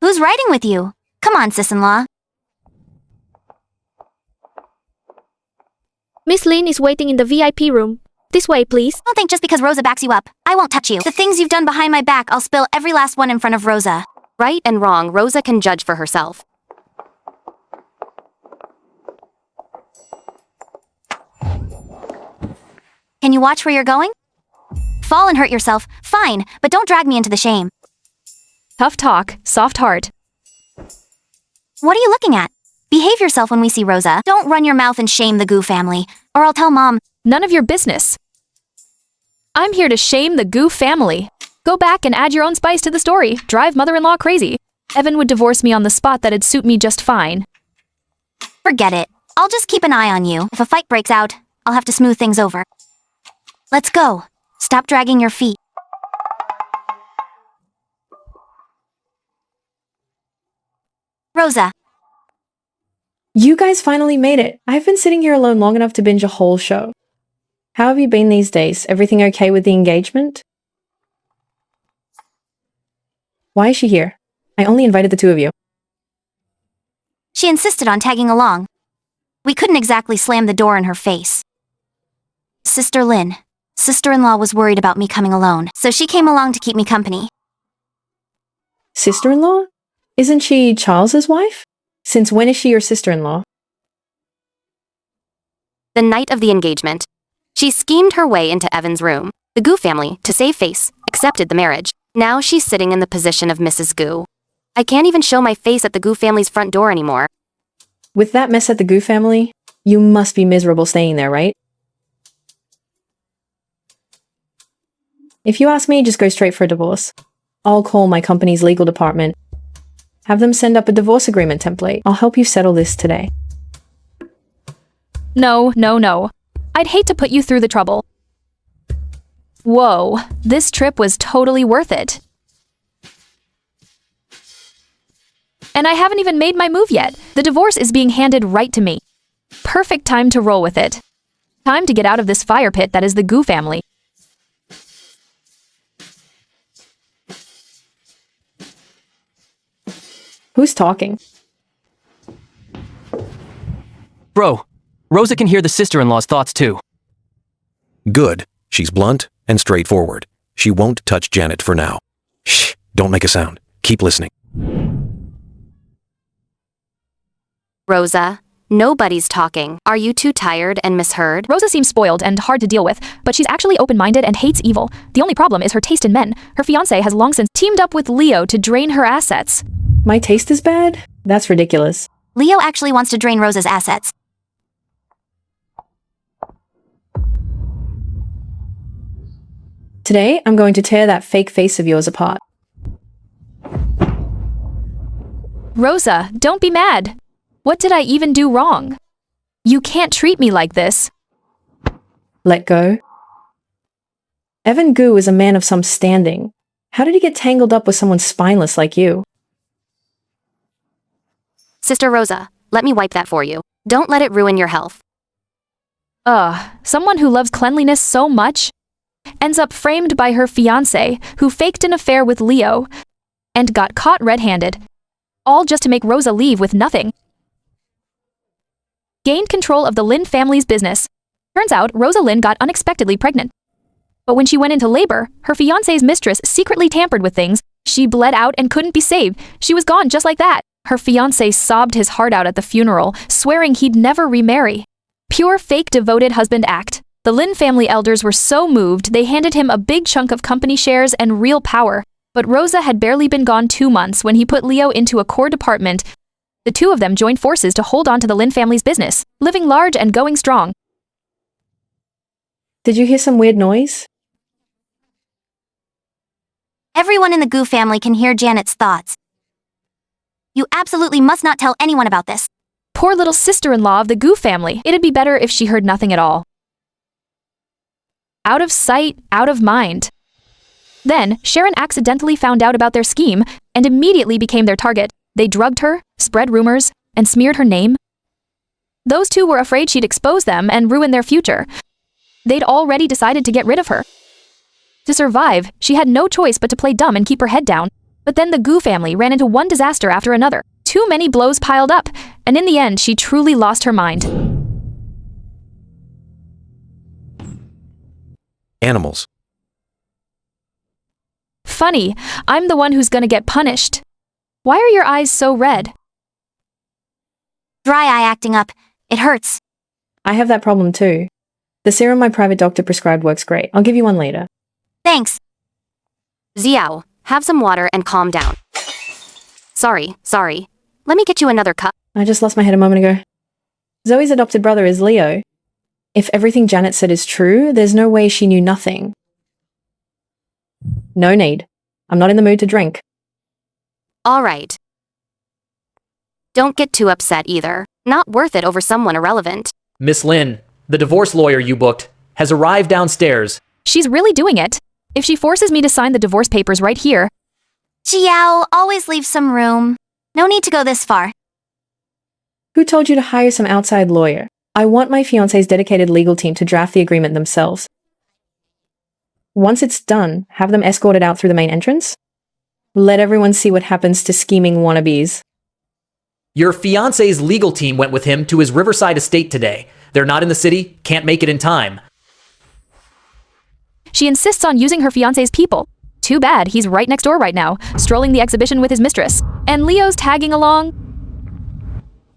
Who's riding with you? Come on, sis-in-law. Miss Lin is waiting in the VIP room. This way, please. Don't think just because Rosa backs you up, I won't touch you. The things you've done behind my back, I'll spill every last one in front of Rosa. Right and wrong, Rosa can judge for herself. Can you watch where you're going? Fall and hurt yourself, fine, but don't drag me into the shame. Tough talk, soft heart. What are you looking at? Behave yourself when we see Rosa. Don't run your mouth and shame the Gu family, or I'll tell Mom. None of your business. I'm here to shame the Gu family. Go back and add your own spice to the story. Drive mother-in-law crazy. Evan would divorce me on the spot. That'd suit me just fine. Forget it. I'll just keep an eye on you. If a fight breaks out, I'll have to smooth things over. Let's go. Stop dragging your feet. Rosa. You guys finally made it. I've been sitting here alone long enough to binge a whole show. How have you been these days? Everything okay with the engagement? Why is she here? I only invited the two of you. She insisted on tagging along. We couldn't exactly slam the door in her face. Sister Lin, sister-in-law was worried about me coming alone, so she came along to keep me company. Sister-in-law? Isn't she Charles's wife? Since when is she your sister-in-law? The night of the engagement. She schemed her way into Evan's room. The Gu family, to save face, accepted the marriage. Now she's sitting in the position of Mrs. Gu. I can't even show my face at the Gu family's front door anymore. With that mess at the Gu family, you must be miserable staying there, right? If you ask me, just go straight for a divorce. I'll call my company's legal department. Have them send up a divorce agreement template. I'll help you settle this today. No. I'd hate to put you through the trouble. Whoa, this trip was totally worth it. And I haven't even made my move yet. The divorce is being handed right to me. Perfect time to roll with it. Time to get out of this fire pit that is the Gu family. Who's talking? Bro, Rosa can hear the sister-in-law's thoughts too. Good. She's blunt and straightforward. She won't touch Janet for now. Shh, don't make a sound. Keep listening. Rosa, nobody's talking. Are you too tired and misheard? Rosa seems spoiled and hard to deal with, but she's actually open-minded and hates evil. The only problem is her taste in men. Her fiancé has long since teamed up with Leo to drain her assets. My taste is bad? That's ridiculous. Leo actually wants to drain Rosa's assets. Today, I'm going to tear that fake face of yours apart. Rosa, don't be mad. What did I even do wrong? You can't treat me like this. Let go. Evan Gu is a man of some standing. How did he get tangled up with someone spineless like you? Sister Rosa, let me wipe that for you. Don't let it ruin your health. Someone who loves cleanliness so much ends up framed by her fiancé, who faked an affair with Leo and got caught red-handed, all just to make Rosa leave with nothing. Gained control of the Lin family's business. Turns out Rosa Lin got unexpectedly pregnant. But when she went into labor, her fiancé's mistress secretly tampered with things, She bled out and couldn't be saved. She was gone just like that. Her fiancé sobbed his heart out at the funeral, swearing he'd never remarry. Pure fake devoted husband act. The Lin family elders were so moved they handed him a big chunk of company shares and real power. But Rosa had barely been gone 2 months when he put Leo into a core department. The two of them joined forces to hold on to the Lin family's business, living large and going strong. Did you hear some weird noise? Everyone in the Gu family can hear Janet's thoughts. You absolutely must not tell anyone about this. Poor little sister-in-law of the Gu family. It'd be better if she heard nothing at all. Out of sight, out of mind. Then, Sharon accidentally found out about their scheme and immediately became their target. They drugged her, spread rumors, and smeared her name. Those two were afraid she'd expose them and ruin their future. They'd already decided to get rid of her. To survive, she had no choice but to play dumb and keep her head down. But then the Gu family ran into one disaster after another. Too many blows piled up, and in the end, she truly lost her mind. Animals. Funny, I'm the one who's gonna get punished. Why are your eyes so red? Dry eye acting up. It hurts. I have that problem too. The serum my private doctor prescribed works great. I'll give you one later. Thanks. Xiao, have some water and calm down. Sorry. Let me get you another cup. I just lost my head a moment ago. Zoe's adopted brother is Leo. If everything Janet said is true, there's no way she knew nothing. No need. I'm not in the mood to drink. All right. Don't get too upset either. Not worth it over someone irrelevant. Miss Lin, the divorce lawyer you booked, has arrived downstairs. She's really doing it. If she forces me to sign the divorce papers right here, Jiao, always leave some room. No need to go this far. Who told you to hire some outside lawyer? I want my fiancé's dedicated legal team to draft the agreement themselves. Once it's done, have them escorted out through the main entrance. Let everyone see what happens to scheming wannabes. Your fiancé's legal team went with him to his Riverside estate today. They're not in the city, can't make it in time. she insists on using her fiancé's people. Too bad, he's right next door right now, strolling the exhibition with his mistress. And Leo's tagging along.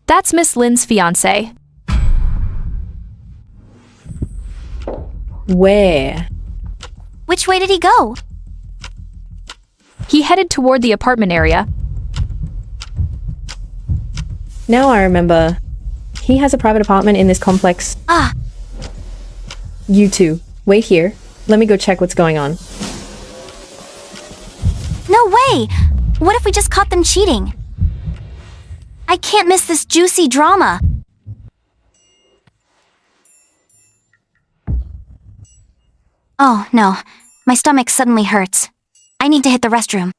That's Miss Lin's fiancé. Where? Which way did he go? He headed toward the apartment area. Now I remember. He has a private apartment in this complex. Ah. You two, wait here. Let me go check what's going on. No way! What if we just caught them cheating? I can't miss this juicy drama. Oh, no. My stomach suddenly hurts. I need to hit the restroom.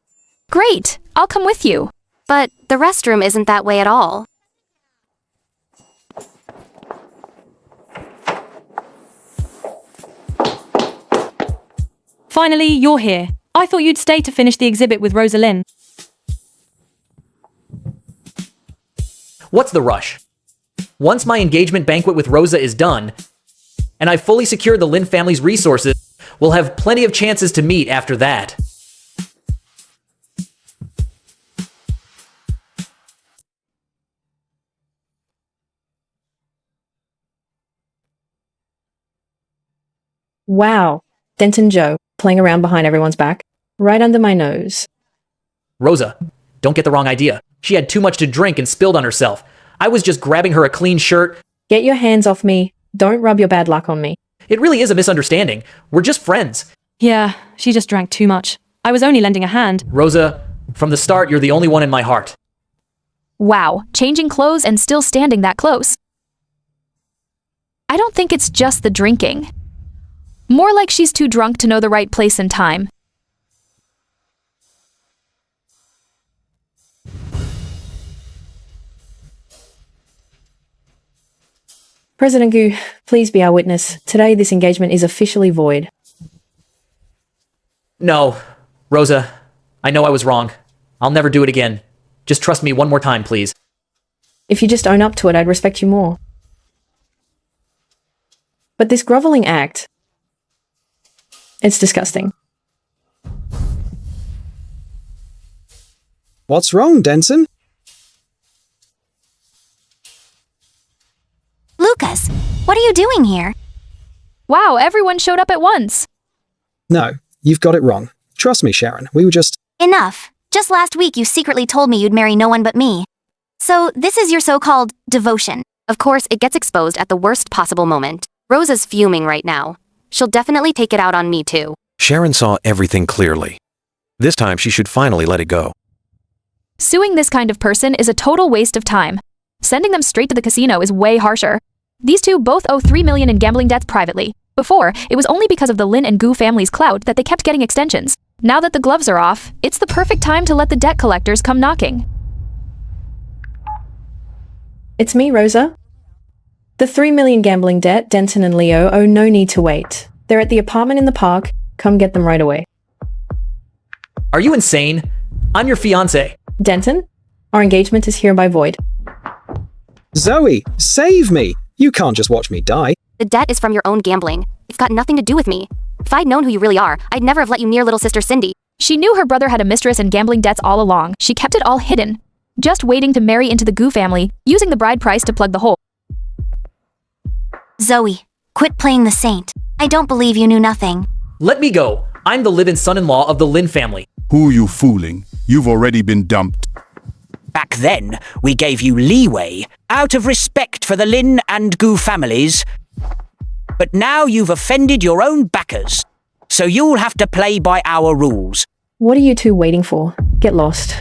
Great, I'll come with you. But the restroom isn't that way at all. Finally, you're here. I thought you'd stay to finish the exhibit with Rosalind. What's the rush? Once my engagement banquet with Rosa is done, and I've fully secured the Lin family's resources, we'll have plenty of chances to meet after that. Wow. Denton Joe, playing around behind everyone's back. Right under my nose. Rosa, don't get the wrong idea. She had too much to drink and spilled on herself. I was just grabbing her a clean shirt. Get your hands off me. Don't rub your bad luck on me. It really is a misunderstanding. We're just friends. Yeah, she just drank too much. I was only lending a hand. Rosa, from the start, you're the only one in my heart. Wow, changing clothes and still standing that close. I don't think it's just the drinking. More like she's too drunk to know the right place and time. President Gu, please be our witness. Today, this engagement is officially void. No, Rosa, I know I was wrong. I'll never do it again. Just trust me one more time, please. If you just own up to it, I'd respect you more. But this groveling act, it's disgusting. What's wrong, Denton? Lucas, what are you doing here? Wow, everyone showed up at once. No, you've got it wrong. Trust me, Sharon, we were just... Enough. Just last week you secretly told me you'd marry no one but me. So this is your so-called devotion. Of course, it gets exposed at the worst possible moment. Rosa's fuming right now. She'll definitely take it out on me too. Sharon saw everything clearly. This time she should finally let it go. Suing this kind of person is a total waste of time. Sending them straight to the casino is way harsher. These two both owe $3 million in gambling debts privately. Before, it was only because of the Lin and Gu family's clout that they kept getting extensions. Now that the gloves are off, it's the perfect time to let the debt collectors come knocking. It's me, Rosa. The $3 million gambling debt Denton and Leo owe no need to wait. They're at the apartment in the park. Come get them right away. Are you insane? I'm your fiancé. Denton, our engagement is hereby void. Zoe, save me! You can't just watch me die. The debt is from your own gambling. It's got nothing to do with me. If I'd known who you really are, I'd never have let you near little sister Cindy. She knew her brother had a mistress and gambling debts all along. She kept it all hidden, just waiting to marry into the Gu family, using the bride price to plug the hole. Zoe, quit playing the saint. I don't believe you knew nothing. Let me go. I'm the live-in son-in-law of the Lin family. Who are you fooling? You've already been dumped. Back then, we gave you leeway, out of respect for the Lin and Gu families. But now you've offended your own backers, so you'll have to play by our rules. What are you two waiting for? Get lost.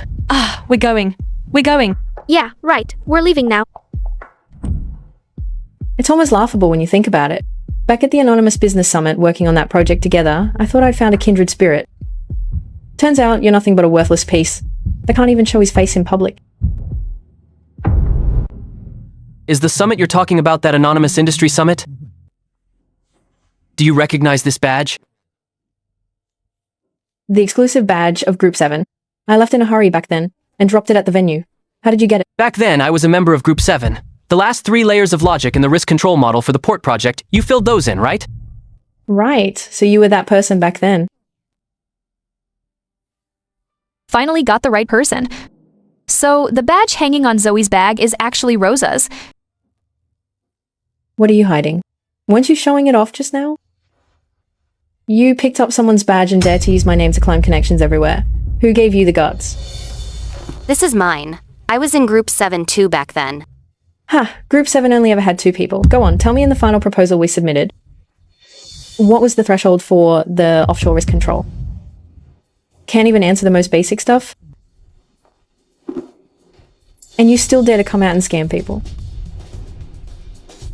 We're going. We're going. Yeah, right. We're leaving now. It's almost laughable when you think about it. Back at the Anonymous Business Summit working on that project together, I thought I'd found a kindred spirit. Turns out you're nothing but a worthless piece. They can't even show his face in public. Is the summit you're talking about that Anonymous Industry Summit? Do you recognize this badge? The exclusive badge of Group 7. I left in a hurry back then, and dropped it at the venue. How did you get it? Back then, I was a member of Group 7. The last 3 layers of logic in the risk control model for the port project, you filled those in, right? Right, so you were that person back then. Finally got the right person. So, the badge hanging on Zoe's bag is actually Rosa's. What are you hiding? Weren't you showing it off just now? You picked up someone's badge and dared to use my name to climb connections everywhere. Who gave you the guts? This is mine. I was in Group 7 too back then. Group 7 only ever had 2 people. Go on, tell me in the final proposal we submitted. What was the threshold for the offshore risk control? Can't even answer the most basic stuff? And you still dare to come out and scam people.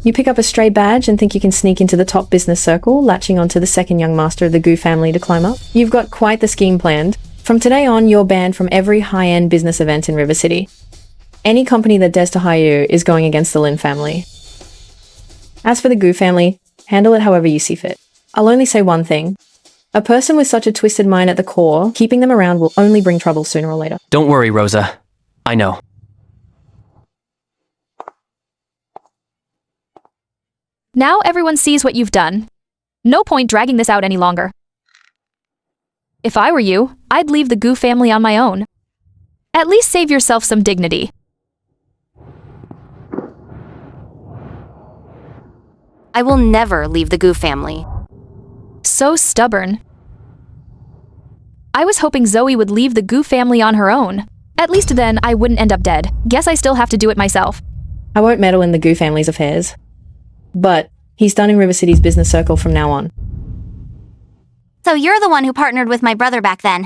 You pick up a stray badge and think you can sneak into the top business circle, latching onto the second young master of the Gu family to climb up. You've got quite the scheme planned. From today on, you're banned from every high-end business event in River City. Any company that dares to hire you is going against the Lin family. As for the Gu family, handle it however you see fit. I'll only say one thing. A person with such a twisted mind at the core, keeping them around will only bring trouble sooner or later. Don't worry, Rosa. I know. Now everyone sees what you've done. No point dragging this out any longer. If I were you, I'd leave the Gu family on my own. At least save yourself some dignity. I will never leave the Gu family. So stubborn. I was hoping Zoe would leave the Gu family on her own. At least then I wouldn't end up dead. Guess I still have to do it myself. I won't meddle in the Gu family's affairs. But he's done in River City's business circle from now on. So you're the one who partnered with my brother back then.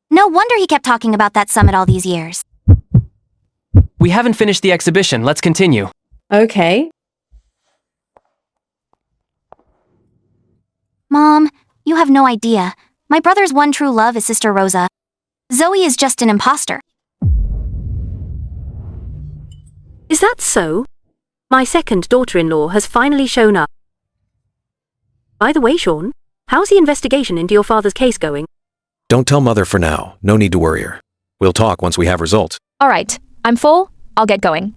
No wonder he kept talking about that summit all these years. We haven't finished the exhibition. Let's continue. Okay. Mom, you have no idea. My brother's one true love is Sister Rosa. Zoe is just an imposter. Is that so? My second daughter-in-law has finally shown up. By the way, Sean, how's the investigation into your father's case going? Don't tell Mother for now. No need to worry her. We'll talk once we have results. All right, I'm full. I'll get going.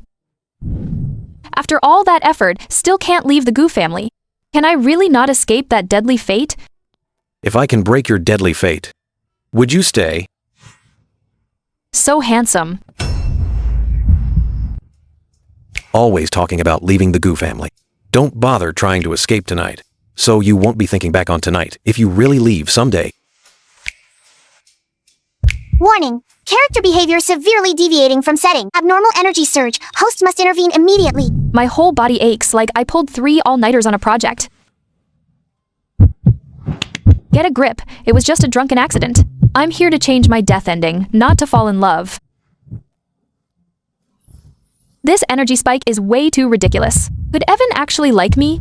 After all that effort, still can't leave the Gu family. Can I really not escape that deadly fate? If I can break your deadly fate, would you stay? so handsome. Always talking about leaving the Goo family. Don't bother trying to escape tonight. So you won't be thinking back on tonight if you really leave someday. Warning. Character behavior severely deviating from setting. Abnormal energy surge. Host must intervene immediately. My whole body aches like I pulled 3 all-nighters on a project. Get a grip. It was just a drunken accident. I'm here to change my death ending, not to fall in love. This energy spike is way too ridiculous. Could Evan actually like me?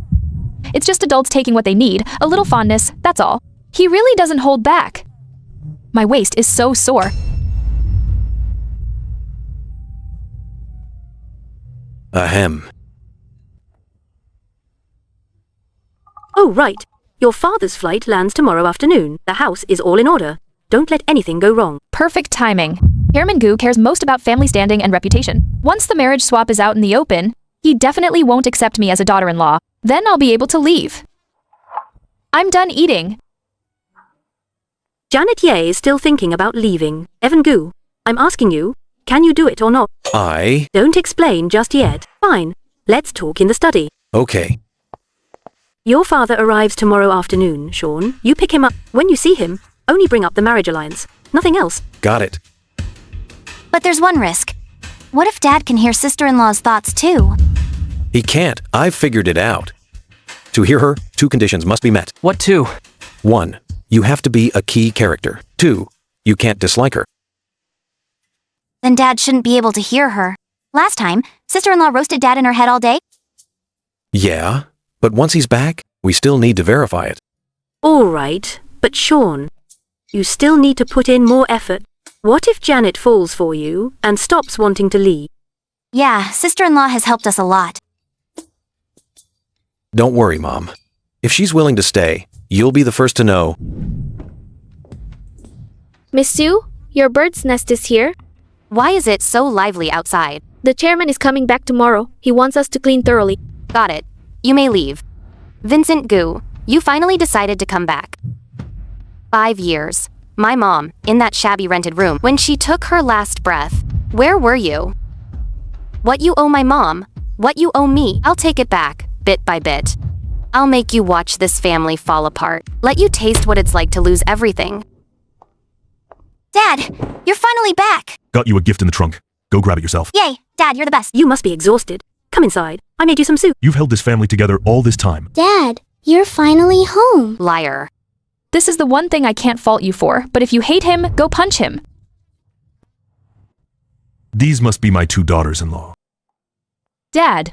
It's just adults taking what they need, a little fondness, that's all. He really doesn't hold back. My waist is so sore. Ahem. Oh, right. Your father's flight lands tomorrow afternoon. The house is all in order. Don't let anything go wrong. Perfect timing. Chairman Goo cares most about family standing and reputation. Once the marriage swap is out in the open, he definitely won't accept me as a daughter-in-law. Then I'll be able to leave. I'm done eating. Janet Ye is still thinking about leaving. Evan Goo, I'm asking you, can you do it or not? Don't explain just yet. Fine. Let's talk in the study. Okay. Your father arrives tomorrow afternoon, Sean. You pick him up. When you see him, only bring up the marriage alliance. Nothing else. Got it. But there's one risk. What if Dad can hear sister-in-law's thoughts too? He can't. I've figured it out. To hear her, 2 conditions must be met. What 2? 1. You have to be a key character. 2. You can't dislike her. Then Dad shouldn't be able to hear her. Last time, sister-in-law roasted Dad in her head all day. Yeah, but once he's back, we still need to verify it. All right, but Sean, you still need to put in more effort. What if Janet falls for you and stops wanting to leave? Yeah, sister-in-law has helped us a lot. Don't worry, Mom. If she's willing to stay, you'll be the first to know. Miss Sue, your bird's nest is here. Why is it so lively outside? The chairman is coming back tomorrow. He wants us to clean thoroughly. Got it. You may leave. Vincent Goo, you finally decided to come back. 5 years. My mom, in that shabby rented room, when she took her last breath. Where were you? What you owe my mom, what you owe me, I'll take it back, bit by bit. I'll make you watch this family fall apart. Let you taste what it's like to lose everything. Dad, you're finally back. Got you a gift in the trunk. Go grab it yourself. Yay, Dad, you're the best. You must be exhausted. Come inside. I made you some soup. You've held this family together all this time. Dad, you're finally home. Liar. This is the one thing I can't fault you for, but if you hate him, go punch him. These must be my 2 daughters-in-law. Dad.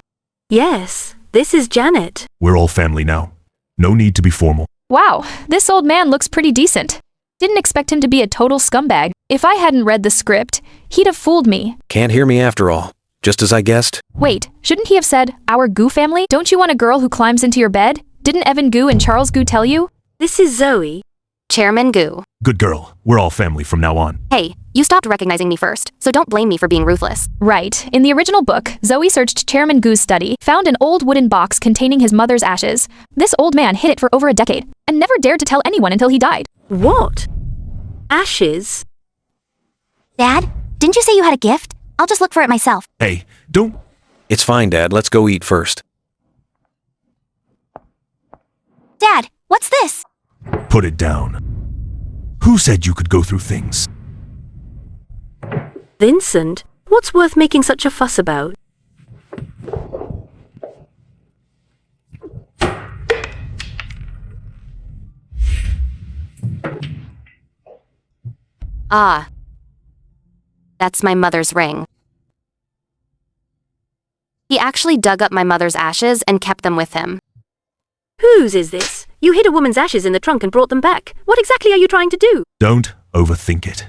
Yes, this is Janet. We're all family now. No need to be formal. Wow, this old man looks pretty decent. Didn't expect him to be a total scumbag. If I hadn't read the script, he'd have fooled me. Can't hear me after all. Just as I guessed. Wait, shouldn't he have said, our Goo family? Don't you want a girl who climbs into your bed? Didn't Evan Goo and Charles Goo tell you? This is Zoe. Chairman Goo. Good girl. We're all family from now on. Hey, you stopped recognizing me first, so don't blame me for being ruthless. Right. In the original book, Zoe searched Chairman Goo's study, found an old wooden box containing his mother's ashes. This old man hid it for over a decade, and never dared to tell anyone until he died. What? Ashes? Dad, didn't you say you had a gift? I'll just look for it myself. Hey, don't... It's fine, Dad. Let's go eat first. Dad, what's this? Put it down. Who said you could go through things? Vincent, what's worth making such a fuss about? Ah. That's my mother's ring. He actually dug up my mother's ashes and kept them with him. Whose is this? You hid a woman's ashes in the trunk and brought them back. What exactly are you trying to do? Don't overthink it.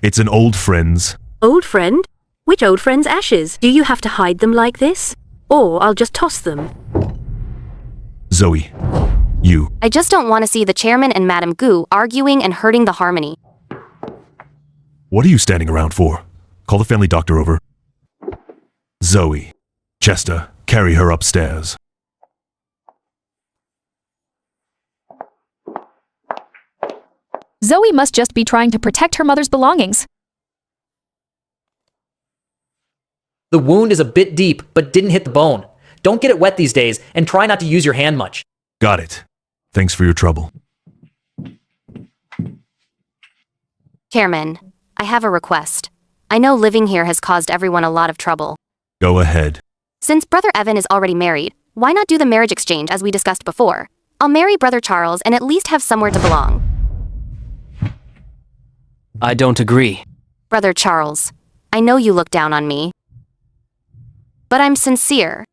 It's an old friend's. Old friend? Which old friend's ashes? Do you have to hide them like this? Or I'll just toss them. Zoe, you. I just don't want to see the chairman and Madame Goo arguing and hurting the harmony. What are you standing around for? Call the family doctor over. Zoe. Chester, carry her upstairs. Zoe must just be trying to protect her mother's belongings. The wound is a bit deep, but didn't hit the bone. Don't get it wet these days, and try not to use your hand much. Got it. Thanks for your trouble. Chairman, I have a request. I know living here has caused everyone a lot of trouble. Go ahead. Since Brother Evan is already married, why not do the marriage exchange as we discussed before? I'll marry Brother Charles and at least have somewhere to belong. I don't agree. Brother Charles, I know you look down on me, but I'm sincere.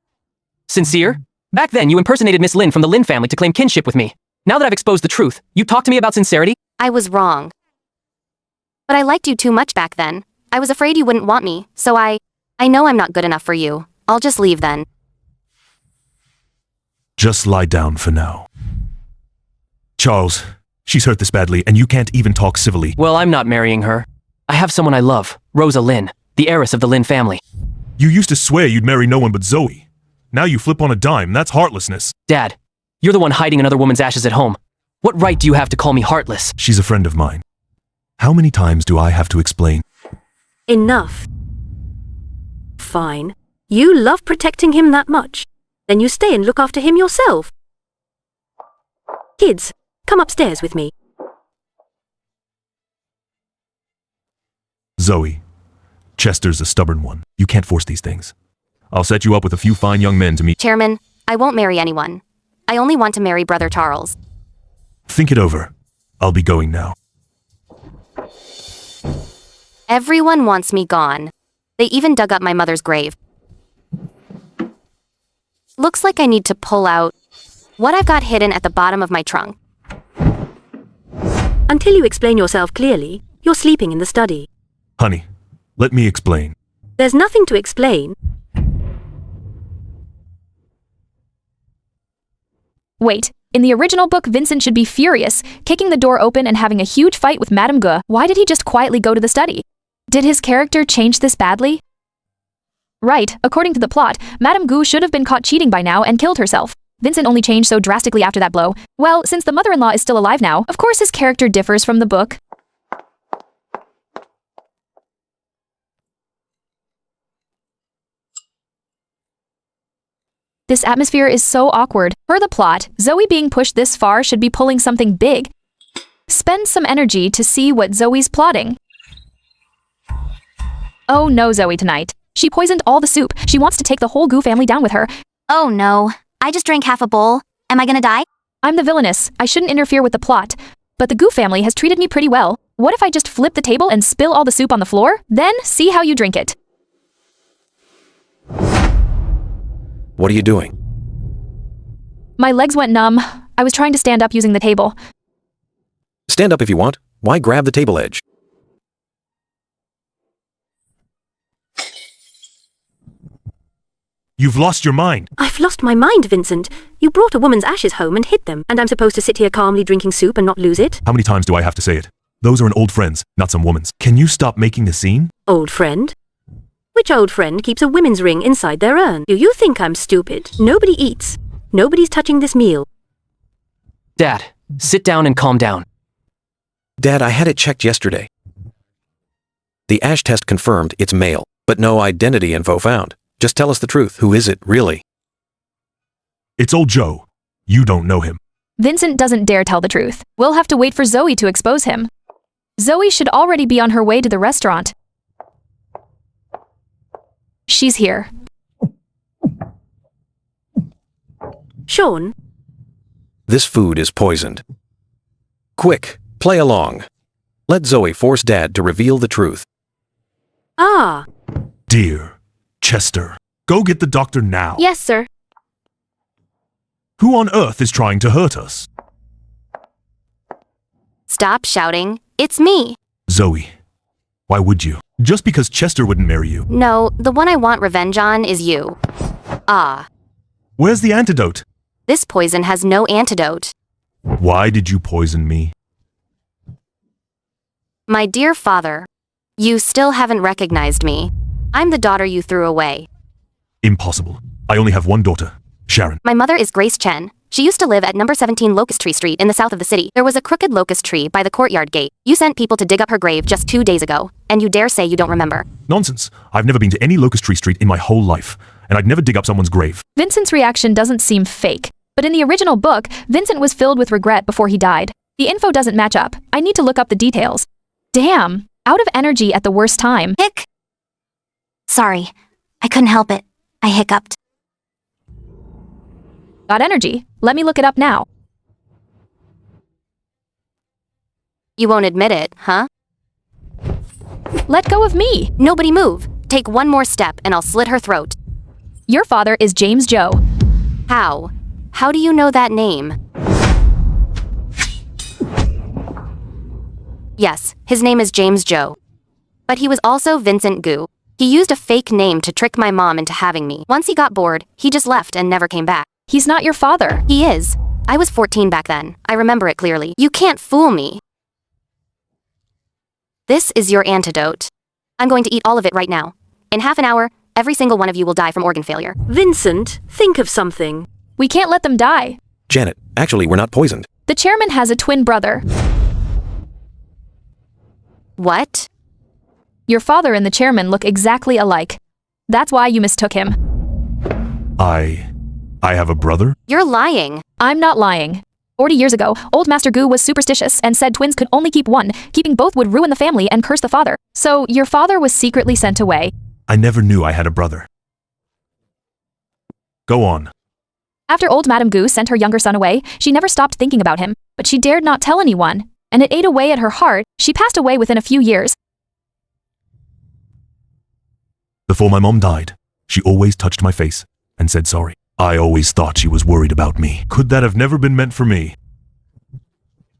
Sincere? Back then, you impersonated Miss Lin from the Lin family to claim kinship with me. Now that I've exposed the truth, you talk to me about sincerity? I was wrong. But I liked you too much back then. I was afraid you wouldn't want me, so I know I'm not good enough for you. I'll just leave then. Just lie down for now. Charles, she's hurt this badly, and you can't even talk civilly. Well, I'm not marrying her. I have someone I love, Rosa Lin, the heiress of the Lin family. You used to swear you'd marry no one but Zoe. Now you flip on a dime, that's heartlessness. Dad, you're the one hiding another woman's ashes at home. What right do you have to call me heartless? She's a friend of mine. How many times do I have to explain? Enough. Fine. You love protecting him that much. Then you stay and look after him yourself. Kids, come upstairs with me. Zoe, Chester's a stubborn one. You can't force these things. I'll set you up with a few fine young men to meet. Chairman, I won't marry anyone. I only want to marry Brother Charles. Think it over. I'll be going now. Everyone wants me gone. They even dug up my mother's grave. Looks like I need to pull out what I've got hidden at the bottom of my trunk. Until you explain yourself clearly, you're sleeping in the study. Honey, let me explain. There's nothing to explain. Wait, in the original book, Vincent should be furious, kicking the door open and having a huge fight with Madame Gu. Why did he just quietly go to the study? Did his character change this badly? Right, according to the plot, Madame Gu should have been caught cheating by now and killed herself. Vincent only changed so drastically after that blow. Well, since the mother-in-law is still alive now, of course his character differs from the book. This atmosphere is so awkward. Per the plot, Zoe being pushed this far should be pulling something big. Spend some energy to see what Zoe's plotting. Oh no, Zoe tonight. She poisoned all the soup. She wants to take the whole Gu family down with her. Oh no, I just drank half a bowl. Am I gonna die? I'm the villainess. I shouldn't interfere with the plot. But the Gu family has treated me pretty well. What if I just flip the table and spill all the soup on the floor? Then see how you drink it. What are you doing? My legs went numb. I was trying to stand up using the table. Stand up if you want. Why grab the table edge? You've lost your mind. I've lost my mind, Vincent. You brought a woman's ashes home and hid them, and I'm supposed to sit here calmly drinking soup and not lose it? How many times do I have to say it? Those are an old friends, not some woman's. Can you stop making a scene? Old friend? Which old friend keeps a women's ring inside their urn? Do you think I'm stupid? Nobody eats. Nobody's touching this meal. Dad, sit down and calm down. Dad, I had it checked yesterday. The ash test confirmed it's male, but no identity info found. Just tell us the truth. Who is it, really? It's old Joe. You don't know him. Vincent doesn't dare tell the truth. We'll have to wait for Zoe to expose him. Zoe should already be on her way to the restaurant. She's here. Sean? This food is poisoned. Quick, play along. Let Zoe force Dad to reveal the truth. Ah. Dear Chester, go get the doctor now. Yes, sir. Who on earth is trying to hurt us? Stop shouting. It's me. Zoe, why would you? Just because Chester wouldn't marry you. No, the one I want revenge on is you. Ah. Where's the antidote? This poison has no antidote. Why did you poison me? My dear father, you still haven't recognized me. I'm the daughter you threw away. Impossible. I only have one daughter, Sharon. My mother is Grace Chen. She used to live at number 17 Locust Tree Street in the south of the city. There was a crooked locust tree by the courtyard gate. You sent people to dig up her grave just 2 days ago, and you dare say you don't remember. Nonsense. I've never been to any Locust Tree Street in my whole life, and I'd never dig up someone's grave. Vincent's reaction doesn't seem fake, but in the original book, Vincent was filled with regret before he died. The info doesn't match up. I need to look up the details. Damn, out of energy at the worst time. Hic. Sorry, I couldn't help it. I hiccuped. Got energy. Let me look it up now. You won't admit it, huh? Let go of me. Nobody move. Take one more step and I'll slit her throat. Your father is James Joe. How? How do you know that name? Yes, his name is James Joe. But he was also Vincent Gu. He used a fake name to trick my mom into having me. Once he got bored, he just left and never came back. He's not your father. He is. I was 14 back then. I remember it clearly. You can't fool me. This is your antidote. I'm going to eat all of it right now. In half an hour, every single one of you will die from organ failure. Vincent, think of something. We can't let them die. Janet, actually, we're not poisoned. The chairman has a twin brother. What? Your father and the chairman look exactly alike. That's why you mistook him. I have a brother? You're lying. I'm not lying. 40 years ago, old Master Gu was superstitious and said twins could only keep one. Keeping both would ruin the family and curse the father. So your father was secretly sent away. I never knew I had a brother. Go on. After old Madame Gu sent her younger son away, she never stopped thinking about him, but she dared not tell anyone, and it ate away at her heart. She passed away within a few years. Before my mom died, she always touched my face and said sorry. I always thought she was worried about me. Could that have never been meant for me?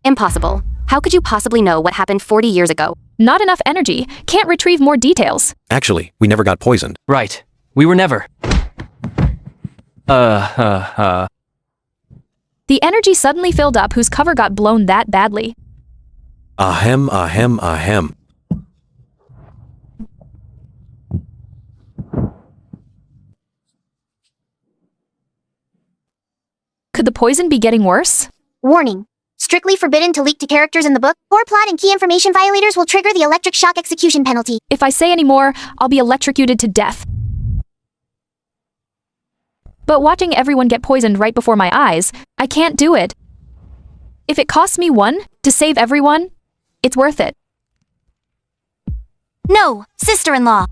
Impossible. How could you possibly know what happened 40 years ago? Not enough energy. Can't retrieve more details. Actually, we never got poisoned. Right. We were never. The energy suddenly filled up whose cover got blown that badly. Ahem, ahem, ahem. Could the poison be getting worse? Warning. Strictly forbidden to leak to characters in the book. Poor plot and key information violators will trigger the electric shock execution penalty. If I say any more, I'll be electrocuted to death. But watching everyone get poisoned right before my eyes, I can't do it. If it costs me one to save everyone, it's worth it. No, sister-in-law.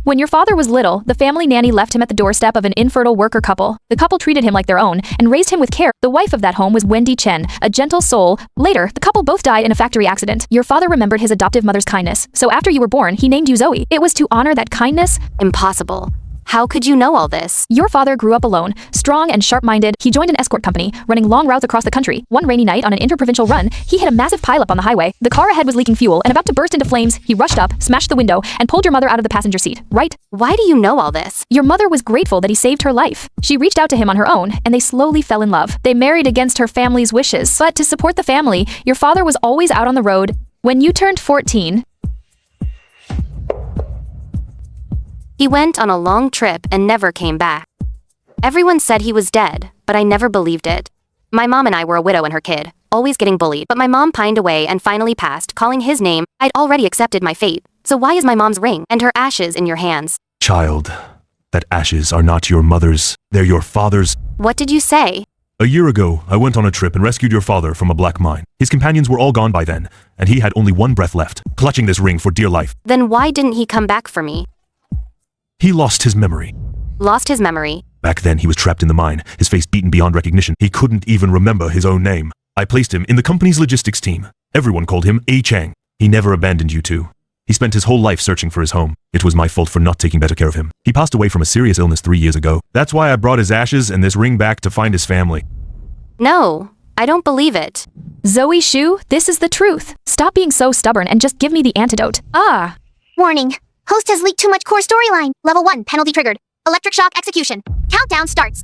When your father was little, the family nanny left him at the doorstep of an infertile worker couple. The couple treated him like their own and raised him with care. The wife of that home was Wendy Chen, a gentle soul. Later, the couple both died in a factory accident. Your father remembered his adoptive mother's kindness, so after you were born, he named you Zoe. It was to honor that kindness. Impossible. How could you know all this? Your father grew up alone, strong and sharp-minded. He joined an escort company, running long routes across the country. One rainy night on an interprovincial run, he hit a massive pileup on the highway. The car ahead was leaking fuel and about to burst into flames. He rushed up, smashed the window, and pulled your mother out of the passenger seat, right? Why do you know all this? Your mother was grateful that he saved her life. She reached out to him on her own, and they slowly fell in love. They married against her family's wishes. But to support the family, your father was always out on the road. When you turned 14, he went on a long trip and never came back. Everyone said he was dead, but I never believed it. My mom and I were a widow and her kid, always getting bullied, but my mom pined away and finally passed, calling his name. I'd already accepted my fate, so why is my mom's ring and her ashes in your hands? Child, that ashes are not your mother's, they're your father's. What did you say? A year ago, I went on a trip and rescued your father from a black mine. His companions were all gone by then, and he had only one breath left, clutching this ring for dear life. Then why didn't he come back for me? He lost his memory. Lost his memory? Back then, he was trapped in the mine, his face beaten beyond recognition. He couldn't even remember his own name. I placed him in the company's logistics team. Everyone called him A. Chang. He never abandoned you two. He spent his whole life searching for his home. It was my fault for not taking better care of him. He passed away from a serious illness 3 years ago. That's why I brought his ashes and this ring back to find his family. No, I don't believe it. Zoe Shu, this is the truth. Stop being so stubborn and just give me the antidote. Warning. Host has leaked too much core storyline. Level 1, penalty triggered. Electric shock execution. Countdown starts.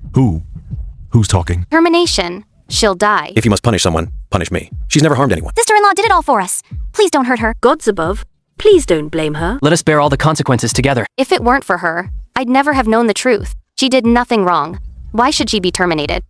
Who's talking? Termination. She'll die. If you must punish someone, punish me. She's never harmed anyone. Sister-in-law did it all for us. Please don't hurt her. Gods above, please don't blame her. Let us bear all the consequences together. If it weren't for her, I'd never have known the truth. She did nothing wrong. Why should she be terminated?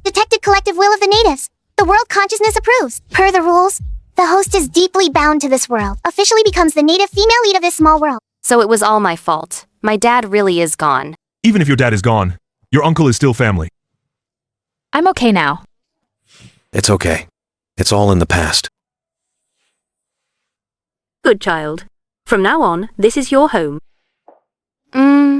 Detected collective will of the natives. The world consciousness approves. Per the rules, the host is deeply bound to this world, officially becomes the native female lead of this small world. So it was all my fault. My dad really is gone. Even if your dad is gone, your uncle is still family. I'm okay now. It's okay. It's all in the past. Good child. From now on, this is your home.